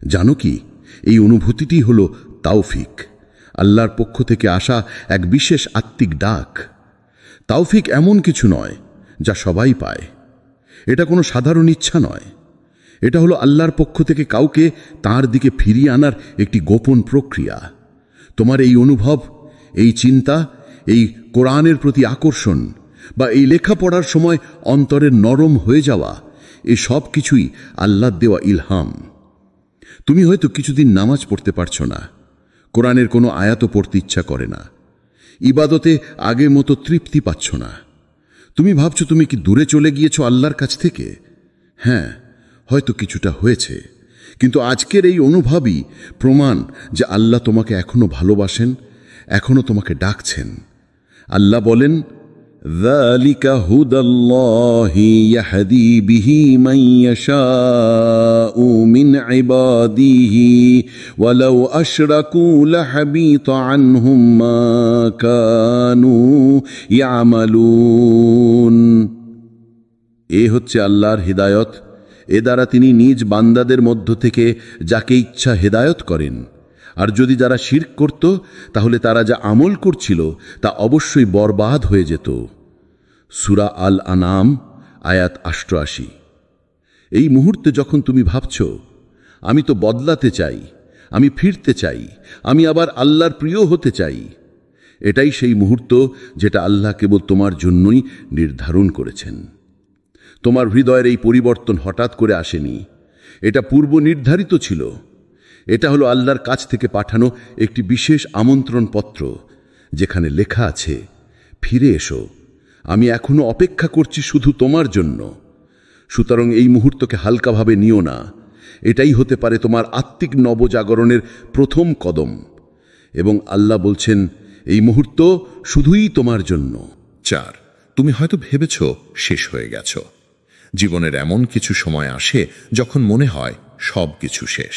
জানো কি, এই অনুভূতিটি হলো তাওফিক, আল্লাহর পক্ষ থেকে আসা এক বিশেষ আত্মিক ডাক। তাওফিক এমন কিছু নয় যা সবাই পায়। এটা কোনো সাধারণ ইচ্ছা নয়। এটা হলো আল্লাহর পক্ষ থেকে কাউকে তার দিকে ফিরিয়ে আনার একটি গোপন প্রক্রিয়া। তোমার এই অনুভব, এই চিন্তা, এই কোরআনের প্রতি আকর্ষণ বা এই লেখা পড়ার সময় অন্তরের নরম হয়ে যাওয়া, এই সব কিছুই আল্লাহর দেওয়া ইলহাম। তুমি হয়তো কিছুদিন নামাজ পড়তে পারছো না, কোরআনের কোনো আয়াতও পড়তে ইচ্ছা করে না, ইবাদতে আগের মতো তৃপ্তি পাচ্ছ না। তুমি ভাবছো তুমি কি দূরে চলে গিয়েছো আল্লাহর কাছ থেকে? হ্যাঁ, হয়তো কিছুটা হয়েছে, কিন্তু আজকের এই অনুভবই প্রমাণ যে আল্লাহ তোমাকে এখনো ভালোবাসেন, এখনো তোমাকে ডাকছেন। আল্লাহ বলেন, ذَلِكَ هُدَى اللَّهِ يَهْدِي بِهِ مَن يَشَاءُ مِنْ عِبَادِهِ وَلَوْ أَشْرَكُوا لَحَبِطَ عَنْهُمْ مَا كَانُوا يَعْمَلُونَ। এ হচ্ছে আল্লাহর হিদায়ত। এ দ্বারা তিনি নিজ বান্দাদের মধ্য থেকে যাকে ইচ্ছা হেদায়ত করেন। আর যদি যারা শিরক করত, তাহলে তারা যা আমল করছিল তা অবশ্যই বরবাদ হয়ে যেত। সূরা আল আনাম আয়াত ৮৮। এই মুহূর্তে যখন তুমি ভাবছ, আমি তো বদলাতে চাই, আমি ফিরতে চাই, আমি আবার আল্লাহর প্রিয় হতে চাই, এটাই সেই মুহূর্ত যেটা আল্লাহ কেবল তোমার জন্যই নির্ধারণ করেছেন। তোমার হৃদয়ের এই পরিবর্তন হঠাৎ করে আসেনি, এটা পূর্ব নির্ধারিত ছিল। এটা হলো আল্লাহর কাছ থেকে পাঠানো একটি বিশেষ আমন্ত্রণ পত্র, যেখানে লেখা আছে, ফিরে এসো, আমি এখনো অপেক্ষা করছি শুধু তোমার জন্য। সুতরাং এই মুহূর্তকে হালকাভাবে নিও না। এটাই হতে পারে তোমার আত্মিক নবজাগরণের প্রথম কদম। এবং আল্লাহ বলছেন, এই মুহূর্ত শুধুই তোমার জন্য। 4, তুমি হয়তো ভেবেছ শেষ হয়ে গেছ। জীবনের এমন কিছু সময় আসে যখন মনে হয় সব কিছু শেষ,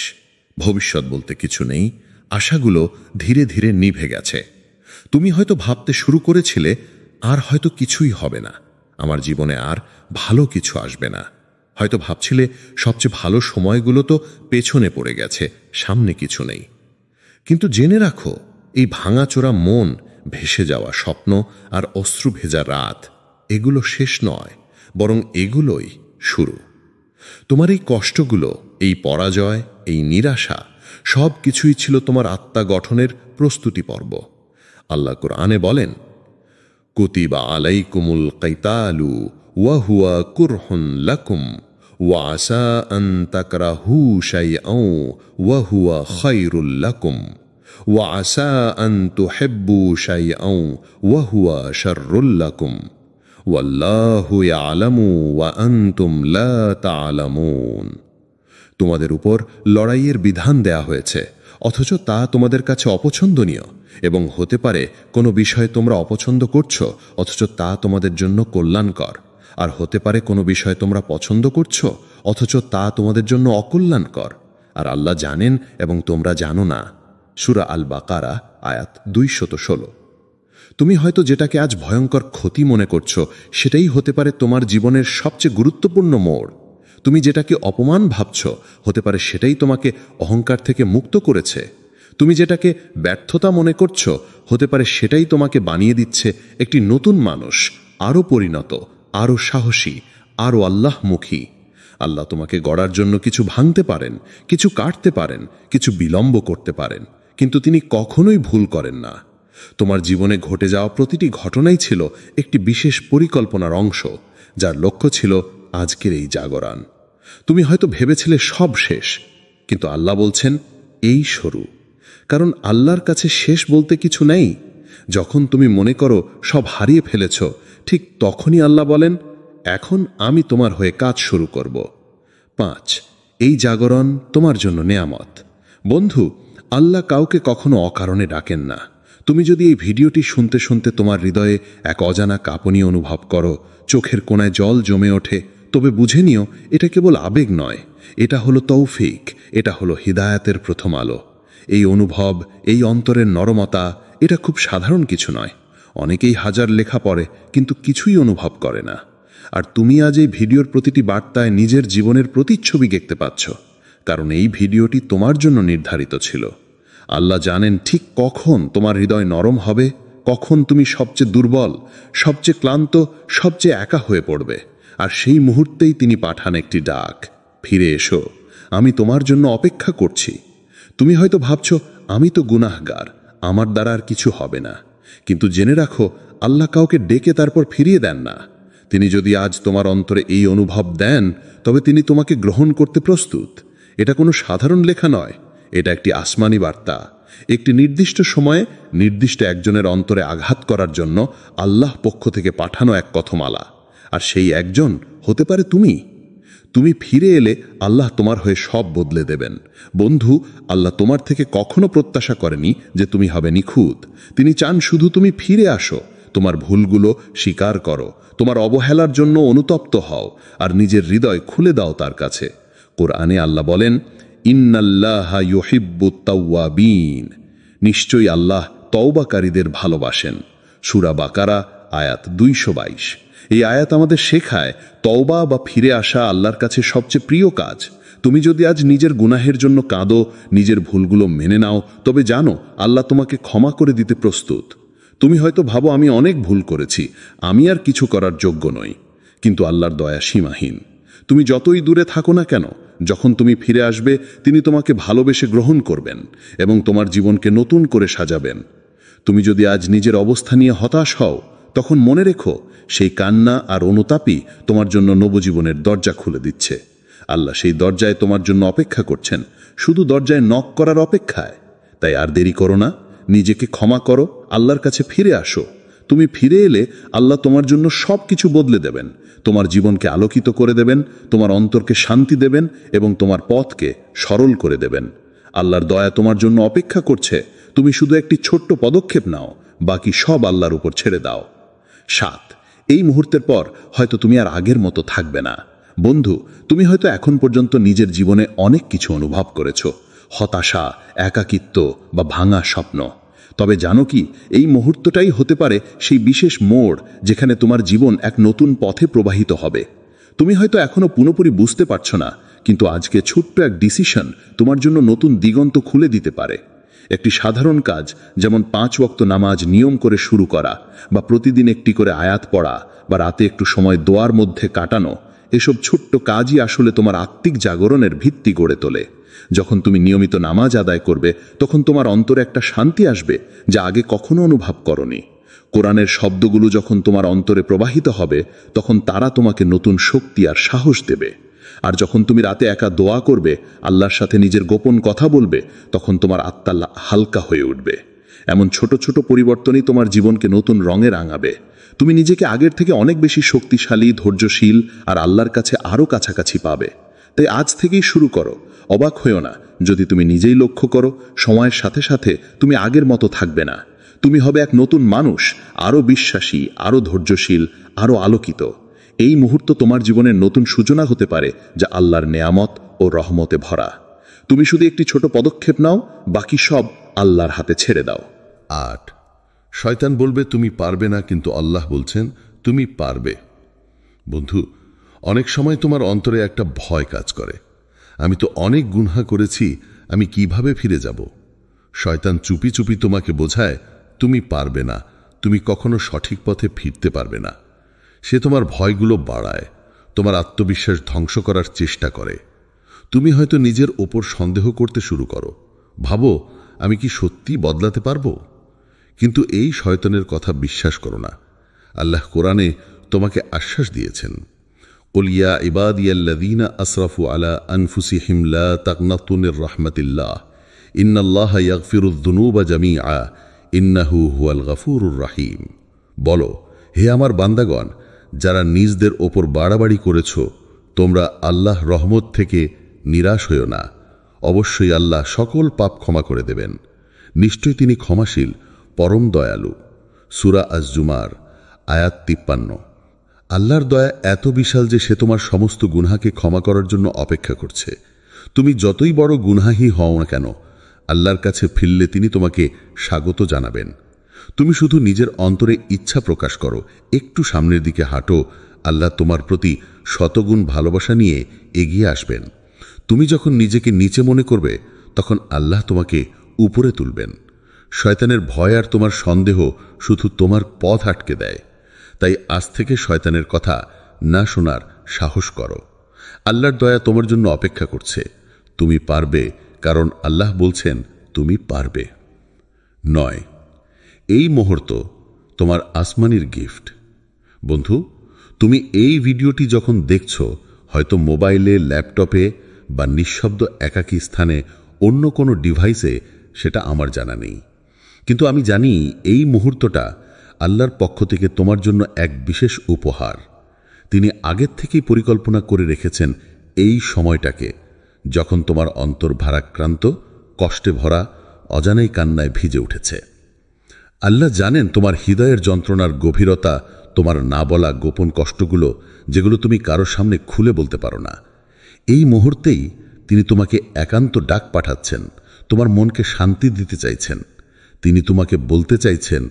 ভবিষ্যৎ বলতে কিছু নেই, আশাগুলো ধীরে ধীরে নিভে গেছে। তুমি হয়তো ভাবতে শুরু করেছিলে, আর হয়তো কিছুই হবে না, আমার জীবনে আর ভালো কিছু আসবে না। হয়তো ভাবছিলে সবচেয়ে ভালো সময়গুলো তো পেছনে পড়ে গেছে, সামনে কিছু নেই। কিন্তু জেনে রাখো, এই ভাঙাচোরা মন, ভেসে যাওয়া স্বপ্ন আর অশ্রু ভেজা রাত, এগুলো শেষ নয়, বরং এগুলোই শুরু। তোমার এই কষ্টগুলো, এই পরাজয়, এই নিরাশা, সব কিছুই ছিল তোমার আত্মা গঠনের প্রস্তুতি পর্ব। আল্লাহ কুরআনে বলেন, কুতিবা আলাইকুমুল কিতালু ওয়া হুয়া কুরহুন লাকুম ওয়া আসা আন তাকরাহু শাইআন ওয়া হুয়া খায়রুল লাকুম ওয়া আসা আন তুহিব্বু শাইআন ওয়া হুয়া শাররুল লাকুম ওয়াল্লাহু ইয়ালামু ওয়া আনতুম লা তা'লামুন। তোমাদের উপর লড়াইয়ের বিধান দেয়া হয়েছে, অথচ তা তোমাদের কাছে অপছন্দনীয়, এবং হতে পারে কোনো বিষয়ে তোমরা অপছন্দ করছো, অথচ তা তোমাদের জন্য কল্যাণকর। আর হতে পারে কোনো বিষয় তোমরা পছন্দ করছো, অথচ তা তোমাদের জন্য অকল্যাণকর। আর আল্লাহ জানেন এবং তোমরা জানো না। সূরা আল বাকারা আয়াত 216। তুমি হয়তো যেটাকে আজ ভয়ঙ্কর ক্ষতি মনে করছো, সেটাই হতে পারে তোমার জীবনের সবচেয়ে গুরুত্বপূর্ণ মোড়। তুমি যেটাকে অপমান ভাবছ, হতে পারে সেটাই তোমাকে অহংকার থেকে মুক্ত করেছে। তুমি যেটাকে ব্যর্থতা মনে করছো, হতে পারে সেটাই তোমাকে বানিয়ে দিচ্ছে একটি নতুন মানুষ, আরও পরিণত, আরও সাহসী, আরও আল্লাহমুখী। আল্লাহ তোমাকে গড়ার জন্য কিছু ভাঙতে পারেন, কিছু কাটতে পারেন, কিছু বিলম্ব করতে পারেন, কিন্তু তিনি কখনোই ভুল করেন না। তোমার জীবনে ঘটে যাওয়া প্রতিটি ঘটনাই ছিল একটি বিশেষ পরিকল্পনার অংশ, যার লক্ষ্য ছিল আজকের এই জাগরণ। তুমি হয়তো ভেবেছিলে সব শেষ, কিন্তু আল্লাহ বলছেন, এই শুরু। কারণ আল্লাহর কাছে শেষ বলতে কিছু নেই। যখন তুমি মনে করো সব হারিয়ে ফেলেছ, ঠিক তখনই আল্লাহ বলেন, এখন আমি তোমার হয়ে কাজ শুরু করব। 5, এই জাগরণ তোমার জন্য নেয়ামত। বন্ধু, আল্লাহ কাউকে কখনো অকারণে ডাকেন না। তুমি যদি এই ভিডিওটি শুনতে শুনতে তোমার হৃদয়ে এক অজানা কাঁপুনি অনুভব করো, চোখের কোণায় জল জমে ওঠে, তবে বুঝে নিও, এটা কেবল আবেগ নয়, এটা হলো তৌফিক, এটা হলো হিদায়াতের প্রথম আলো। এই অনুভব, এই অন্তরের নরমতা, এটা খুব সাধারণ কিছু নয়। অনেকেই হাজার লেখা পড়ে, কিন্তু কিছুই অনুভব করে না। আর তুমি আজ এই ভিডিওর প্রতিটি বার্তায় নিজের জীবনের প্রতিচ্ছবি দেখতে পাচ্ছ, কারণ এই ভিডিওটি তোমার জন্য নির্ধারিত ছিল। আল্লাহ জানেন ঠিক কখন তোমার হৃদয় নরম হবে, কখন তুমি সবচেয়ে দুর্বল, সবচেয়ে ক্লান্ত, সবচেয়ে একা হয়ে পড়বে। আর সেই মুহূর্তেই তিনি পাঠান একটি ডাক, ফিরে এসো, আমি তোমার জন্য অপেক্ষা করছি। তুমি হয়তো ভাবছো, আমি তো গুনাহগার, আমার দ্বারা আর কিছু হবে না। কিন্তু জেনে রাখো, আল্লাহ কাউকে ডেকে তারপর ফিরিয়ে দেন না। তিনি যদি আজ তোমার অন্তরে এই অনুভব দেন, তবে তিনি তোমাকে গ্রহণ করতে প্রস্তুত। এটা কোনো সাধারণ লেখা নয়, এটা একটি আসমানি বার্তা। একটি নির্দিষ্ট সময়ে নির্দিষ্ট একজনের অন্তরে আঘাত করার জন্য আল্লাহ পক্ষ থেকে পাঠানো এক কথমালা। আর সেই একজন হতে পারে তুমি। তুমি ফিরে এলে আল্লাহ তোমার হয়ে সব বদলে দেবেন। বন্ধু, আল্লাহ তোমার থেকে কখনো প্রত্যাশা করেনি যে তুমি হবে নিখুঁত। তিনি চান শুধু তুমি ফিরে আসো, তোমার ভুলগুলো স্বীকার করো, তোমার অবহেলার জন্য অনুতপ্ত হও, আর নিজের হৃদয় খুলে দাও তার কাছে। কোরআনে আল্লাহ বলেন, ইন্নাল্লাহা ইউহিব্বুত তাওয়াবিন, নিশ্চয়ই আল্লাহ তওবাকারীদের ভালোবাসেন। সূরা বাকারা আয়াত 222। এই আয়াত আমাদের শেখায় তওবা বা ফিরে আসা আল্লাহর কাছে সবচেয়ে প্রিয় কাজ। তুমি যদি আজ নিজের গুনাহের জন্য কাঁদো, নিজের ভুলগুলো মেনে নাও, তবে জানো আল্লাহ তোমাকে ক্ষমা করে দিতে প্রস্তুত। তুমি হয়তো ভাবো আমি অনেক ভুল করেছি, আমি আর কিছু করার যোগ্য নই, কিন্তু আল্লাহর দয়া সীমাহীন। তুমি যতই দূরে থাকো না কেন, যখন তুমি ফিরে আসবে তিনি তোমাকে ভালোবেসে গ্রহণ করবেন এবং তোমার জীবনকে নতুন করে সাজাবেন। তুমি যদি আজ নিজের অবস্থা নিয়ে হতাশ হও, তখন মনে রেখো সেই কান্না আর অনুতাপই তোমার জন্য নবজীবনের দরজা খুলে দিচ্ছে। আল্লাহ সেই দরজায় তোমার জন্য অপেক্ষা করছেন, শুধু দরজায় নক করার অপেক্ষায়। তাই আর দেরি করো না, নিজেকে ক্ষমা করো, আল্লাহর কাছে ফিরে আসো। তুমি ফিরে এলে আল্লাহ তোমার জন্য সব কিছু বদলে দেবেন, তোমার জীবনকে আলোকিত করে দেবেন, তোমার অন্তরকে শান্তি দেবেন এবং তোমার পথকে সরল করে দেবেন। আল্লাহর দয়া তোমার জন্য অপেক্ষা করছে, তুমি শুধু একটি ছোট্ট পদক্ষেপ নাও, বাকি সব আল্লাহর উপর ছেড়ে দাও। 7, এই মুহূর্তের পর হয়তো তুমি আর আগের মতো থাকবে না। বন্ধু, তুমি হয়তো এখন পর্যন্ত নিজের জীবনে অনেক কিছু অনুভব করেছ, হতাশা, একাকিত্ব বা ভাঙা স্বপ্ন। তবে জানো কি, এই মুহূর্তটাই হতে পারে সেই বিশেষ মোড় যেখানে তোমার জীবন এক নতুন পথে প্রবাহিত হবে। তুমি হয়তো এখনো পুরোপুরি বুঝতে পারছো না, কিন্তু আজকে ছোট্ট এক ডিসিশন তোমার জন্য নতুন দিগন্ত খুলে দিতে পারে। একটি সাধারণ কাজ, যেমন 5 ওয়াক্ত নামাজ নিয়ম করে শুরু করা, বা প্রতিদিন একটি করে আয়াত পড়া, বা রাতে একটু সময় দোয়ার মধ্যে কাটানো, এসব ছোট্ট কাজই আসলে তোমার আত্মিক জাগরণের ভিত্তি গড়ে তোলে। যখন তুমি নিয়মিত নামাজ আদায় করবে, তখন তোমার অন্তরে একটা শান্তি আসবে যা আগে কখনো অনুভব করনি। কোরআনের শব্দগুলো যখন তোমার অন্তরে প্রবাহিত হবে, তখন তারা তোমাকে নতুন শক্তি আর সাহস দেবে। আর যখন তুমি রাতে একা দোয়া করবে, আল্লাহর সাথে নিজের গোপন কথা বলবে, তখন তোমার আত্মা হালকা হয়ে উঠবে। এমন ছোট ছোট পরিবর্তনই তোমার জীবনকে নতুন রঙে রাঙাবে। তুমি নিজেকে আগের থেকে অনেক বেশি শক্তিশালী, ধৈর্যশীল আর আল্লাহর কাছে আরও কাছাকাছি পাবে। তাই আজ থেকেই শুরু করো। অবাক হয়েও না যদি তুমি নিজেই লক্ষ্য করো, সময়ের সাথে সাথে তুমি আগের মতো থাকবে না। তুমি হবে এক নতুন মানুষ, আরও বিশ্বাসী, আরও ধৈর্যশীল, আরও আলোকিত। এই মুহূর্ত তোমার জীবনের নতুন সূচনা হতে পারে, যা আল্লাহর নেয়ামত ও রহমতে ভরা। তুমি শুধু একটি ছোট পদক্ষেপ নাও, বাকি সব আল্লাহর হাতে ছেড়ে দাও। 8, শয়তান বলবে তুমি পারবে না, কিন্তু আল্লাহ বলছেন তুমি পারবে। বন্ধু, অনেক সময় তোমার অন্তরে একটা ভয় কাজ করে, আমি তো অনেক গুনাহ করেছি, আমি কিভাবে ফিরে যাব। শয়তান চুপি চুপি তোমাকে বোঝায় তুমি পারবে না, তুমি কখনো সঠিক পথে ফিরতে পারবে না। সে তোমার ভয়গুলো বাড়ায়, তোমার আত্মবিশ্বাস ধ্বংস করার চেষ্টা করে। তুমি হয়তো নিজের ওপর সন্দেহ করতে শুরু করো, ভাবো আমি কি সত্যি বদলাতে পারবো। কিন্তু এই শয়তানের কথা বিশ্বাস করো না। আল্লাহ কোরআনে তোমাকে আশ্বাস দিয়েছেন, কুল ইয়া ইবাদিয়াল্লাযীনা আসরাফু আলা আনফুসিহিম লা তাকনাতু মির রাহমাতিল্লাহ ইন্নাল্লাহা ইয়াগফিরুয যুনুবা জামিআ ইন্নাহু হুয়াল গফুরুর রহিম। বলো, হে আমার বান্দাগণ, যারা নিজদের ওপর বাড়াবাড়ি করেছ, তোমরা আল্লাহ রহমত থেকে নিরাশ হইও না। অবশ্যই আল্লাহ সকল পাপ ক্ষমা করে দেবেন। নিশ্চয়ই তিনি ক্ষমাশীল, পরম দয়ালু। সূরা আজ-জুমার আয়াত 53। আল্লাহর দয়া এত বিশাল যে সে তোমার সমস্ত গুনাহকে ক্ষমা করার জন্য অপেক্ষা করছে। তুমি যতই বড় গুনাহী হও না কেন, আল্লাহর কাছে ফিরলে তিনি তোমাকে স্বাগত জানাবেন। তুমি শুধু নিজের অন্তরে ইচ্ছা প্রকাশ করো, একটু সামনের দিকে হাঁটো, আল্লাহ তোমার প্রতি শতগুণ ভালোবাসা নিয়ে এগিয়ে আসবেন। তুমি যখন নিজেকে নিচে মনে করবে, তখন আল্লাহ তোমাকে উপরে তুলবেন। শয়তানের ভয় আর তোমার সন্দেহ শুধু তোমার পথ আটকে দেয়। তাই আজ থেকে শয়তানের কথা না শোনার সাহস করো। আল্লাহর দয়া তোমার জন্য অপেক্ষা করছে। তুমি পারবে, কারণ আল্লাহ বলছেন তুমি পারবে। 9, এই মুহূর্ত তোমার আসমানির গিফট। বন্ধু, তুমি এই ভিডিওটি যখন দেখছো, হয়তো মোবাইলে, ল্যাপটপে বা নিঃশব্দ একাকী স্থানে অন্য কোনো ডিভাইসে, সেটা আমার জানা নেই। কিন্তু আমি জানি এই মুহূর্তটা আল্লাহর পক্ষ থেকে তোমার জন্য এক বিশেষ উপহার। তিনি আগের থেকেই পরিকল্পনা করে রেখেছেন এই সময়টাকে, যখন তোমার অন্তর ভারাক্রান্ত, কষ্টে ভরা, অজানাই কান্নায় ভিজে উঠেছে। আল্লাহ জানেন তোমার হৃদয়ের যন্ত্রণার গভীরতা, তোমার না বলা গোপন কষ্টগুলো, যেগুলো তুমি কারোর সামনে খুলে বলতে পারো না। এই মুহূর্তেই তিনি তোমাকে একান্ত ডাক পাঠাচ্ছেন, তোমার মনকে শান্তি দিতে চাইছেন। তিনি তোমাকে বলতে চাইছেন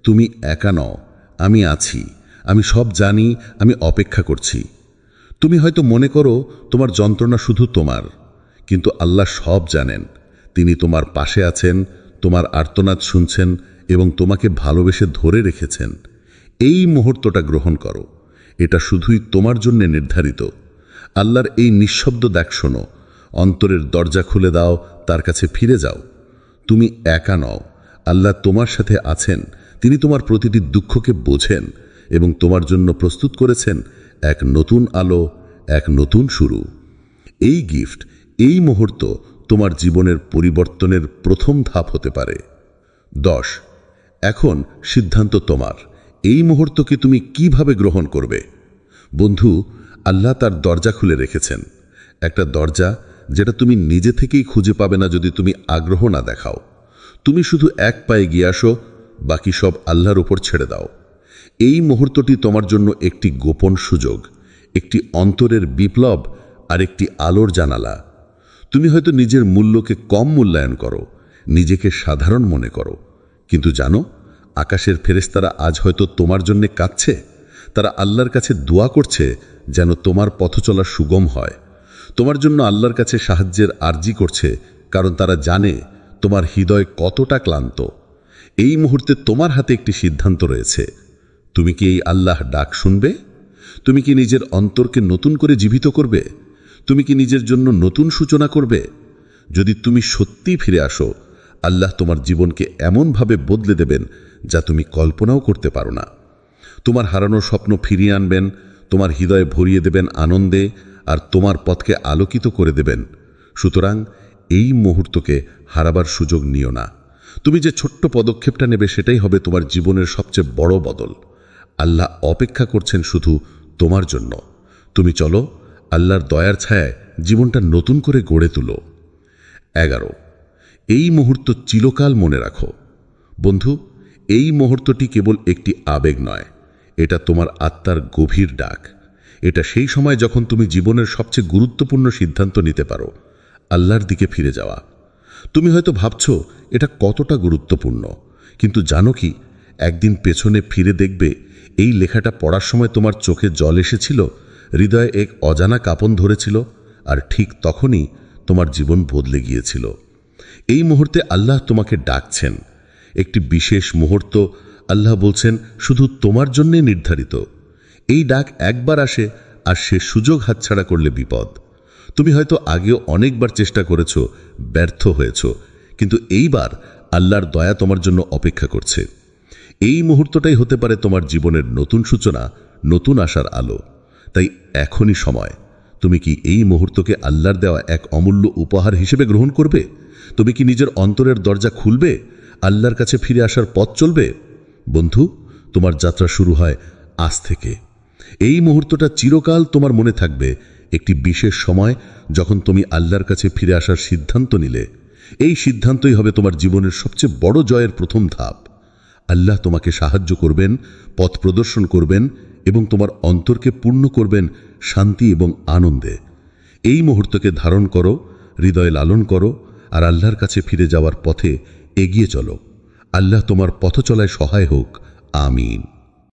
তুমি একা নও, আমি আছি, আমি সব জানি, আমি অপেক্ষা করছি। তুমি হয়তো মনে করো তোমার যন্ত্রণা শুধু তোমার, কিন্তু আল্লাহ সব জানেন। তিনি তোমার পাশে আছেন, তোমার আর্তনাদ শুনছেন এবং তোমাকে ভালোবেসে ধরে রেখেছেন। এই মুহূর্তটা গ্রহণ করো, এটা শুধুই তোমার জন্য নির্ধারিত। আল্লাহর এই নিঃশব্দ ডাক শোনো, অন্তরের দরজা খুলে দাও, তার কাছে ফিরে যাও। তুমি একা নও, আল্লাহ তোমার সাথে আছেন। তিনি তোমার প্রতিটি দুঃখকে বোঝেন এবং তোমার জন্য প্রস্তুত করেছেন এক নতুন আলো, এক নতুন শুরু। এই গিফট, এই মুহূর্ত তোমার জীবনের পরিবর্তনের প্রথম ধাপ হতে পারে। 10। এখন সিদ্ধান্ত তোমার। এই মুহূর্তকে তুমি কিভাবে গ্রহণ করবে? বন্ধু, আল্লাহ তার দরজা খুলে রেখেছেন, একটা দরজা যেটা তুমি নিজে থেকেই খুঁজে পাবে না যদি তুমি আগ্রহ না দেখাও। তুমি শুধু এক পায়ে গিয়ে আসো, বাকি সব আল্লাহর উপর ছেড়ে দাও। এই মুহূর্তটি তোমার জন্য একটি গোপন সুযোগ, একটি অন্তরের বিপ্লব আর একটি আলোর জানালা। তুমি হয়তো নিজের মূল্যকে কম মূল্যায়ন করো, নিজেকে সাধারণ মনে করো, কিন্তু জানো, আকাশের ফেরেশতারা আজ হয়তো তোমার জন্য কাঁদছে। তারা আল্লাহর কাছে দোয়া করছে যেন তোমার পথ চলা সুগম হয়। তোমার জন্য আল্লাহর কাছে সাহায্যের আর্জি করছে, কারণ তারা জানে তোমার হৃদয় কতটা ক্লান্ত। এই মুহূর্তে তোমার হাতে একটি সিদ্ধান্ত রয়েছে। তুমি কি এই আল্লাহ ডাক শুনবে? তুমি কি নিজের অন্তরকে নতুন করে জীবিত করবে? তুমি কি নিজের জন্য নতুন সূচনা করবে? যদি তুমি সত্যিই ফিরে আসো, আল্লাহ তোমার জীবনকে এমনভাবে বদলে দেবেন যা তুমি কল্পনাও করতে পারো না। তোমার হারানো স্বপ্ন ফিরিয়ে আনবেন, তোমার হৃদয়ে ভরিয়ে দেবেন আনন্দে, আর তোমার পথকে আলোকিত করে দেবেন। সুতরাং এই মুহূর্তকে হারাবার সুযোগ নিও না। তুমি যে ছোট্ট পদক্ষেপটা নেবে সেটাই হবে তোমার জীবনের সবচেয়ে বড় বদল। আল্লাহ অপেক্ষা করছেন শুধু তোমার জন্য। তুমি চলো, আল্লাহর দয়ার ছায়ায় জীবনটা নতুন করে গড়ে তুলো। 11। এই মুহূর্ত চিরকাল মনে রাখো। বন্ধু, এই মুহূর্তটি কেবল একটি আবেগ নয়, এটা তোমার আত্মার গভীর ডাক। এটা সেই সময় যখন তুমি জীবনের সবচেয়ে গুরুত্বপূর্ণ সিদ্ধান্ত নিতে পারো, আল্লাহর দিকে ফিরে যাওয়া। তুমি হয়তো ভাবছো এটা কতটা গুরুত্বপূর্ণ, কিন্তু জানো কি, একদিন পেছনে ফিরে দেখবে এই লেখাটা পড়ার সময় তোমার চোখে জল এসেছিল, হৃদয়ে এক অজানা কাঁপন ধরেছিল, আর ঠিক তখনই তোমার জীবন বদলে গিয়েছিল। এই মুহূর্তে আল্লাহ তোমাকে ডাকছেন, একটি বিশেষ মুহূর্ত। আল্লাহ বলছেন শুধু তোমার জন্যে নির্ধারিত। এই ডাক একবার আসে, আর সে সুযোগ হাতছাড়া করলে বিপদ। তুমি হয়তো আগেও অনেকবার চেষ্টা করেছো, ব্যর্থ হয়েছো, কিন্তু এইবার আল্লাহর দয়া তোমার জন্য অপেক্ষা করছে। এই মুহূর্তটাই হতে পারে তোমার জীবনের নতুন সূচনা, নতুন আশার আলো। তাই এখনই সময়। তুমি কি এই মুহূর্তকে আল্লাহর দেওয়া এক অমূল্য উপহার হিসেবে গ্রহণ করবে? তুমি কি নিজের অন্তরের দরজা খুলবে, আল্লাহর কাছে ফিরে আসার পথ চলবে? বন্ধু, তোমার যাত্রা শুরু হয় আজ থেকে। এই মুহূর্তটা চিরকাল তোমার মনে থাকবে, একটি বিশেষ সময় যখন তুমি আল্লাহর কাছে ফিরে আসার সিদ্ধান্ত নিলে। এই সিদ্ধান্তই হবে তোমার জীবনের সবচেয়ে বড় জয়ের প্রথম ধাপ। আল্লাহ তোমাকে সাহায্য করবেন, পথ প্রদর্শন করবেন এবং তোমার অন্তরকে পূর্ণ করবেন শান্তি এবং আনন্দে। এই মুহূর্তকে ধারণ করো, হৃদয়ে লালন করো, আর আল্লাহর কাছে ফিরে যাওয়ার পথে এগিয়ে চলো। আল্লাহ তোমার পথ চলায় সহায় হোক। আমিন।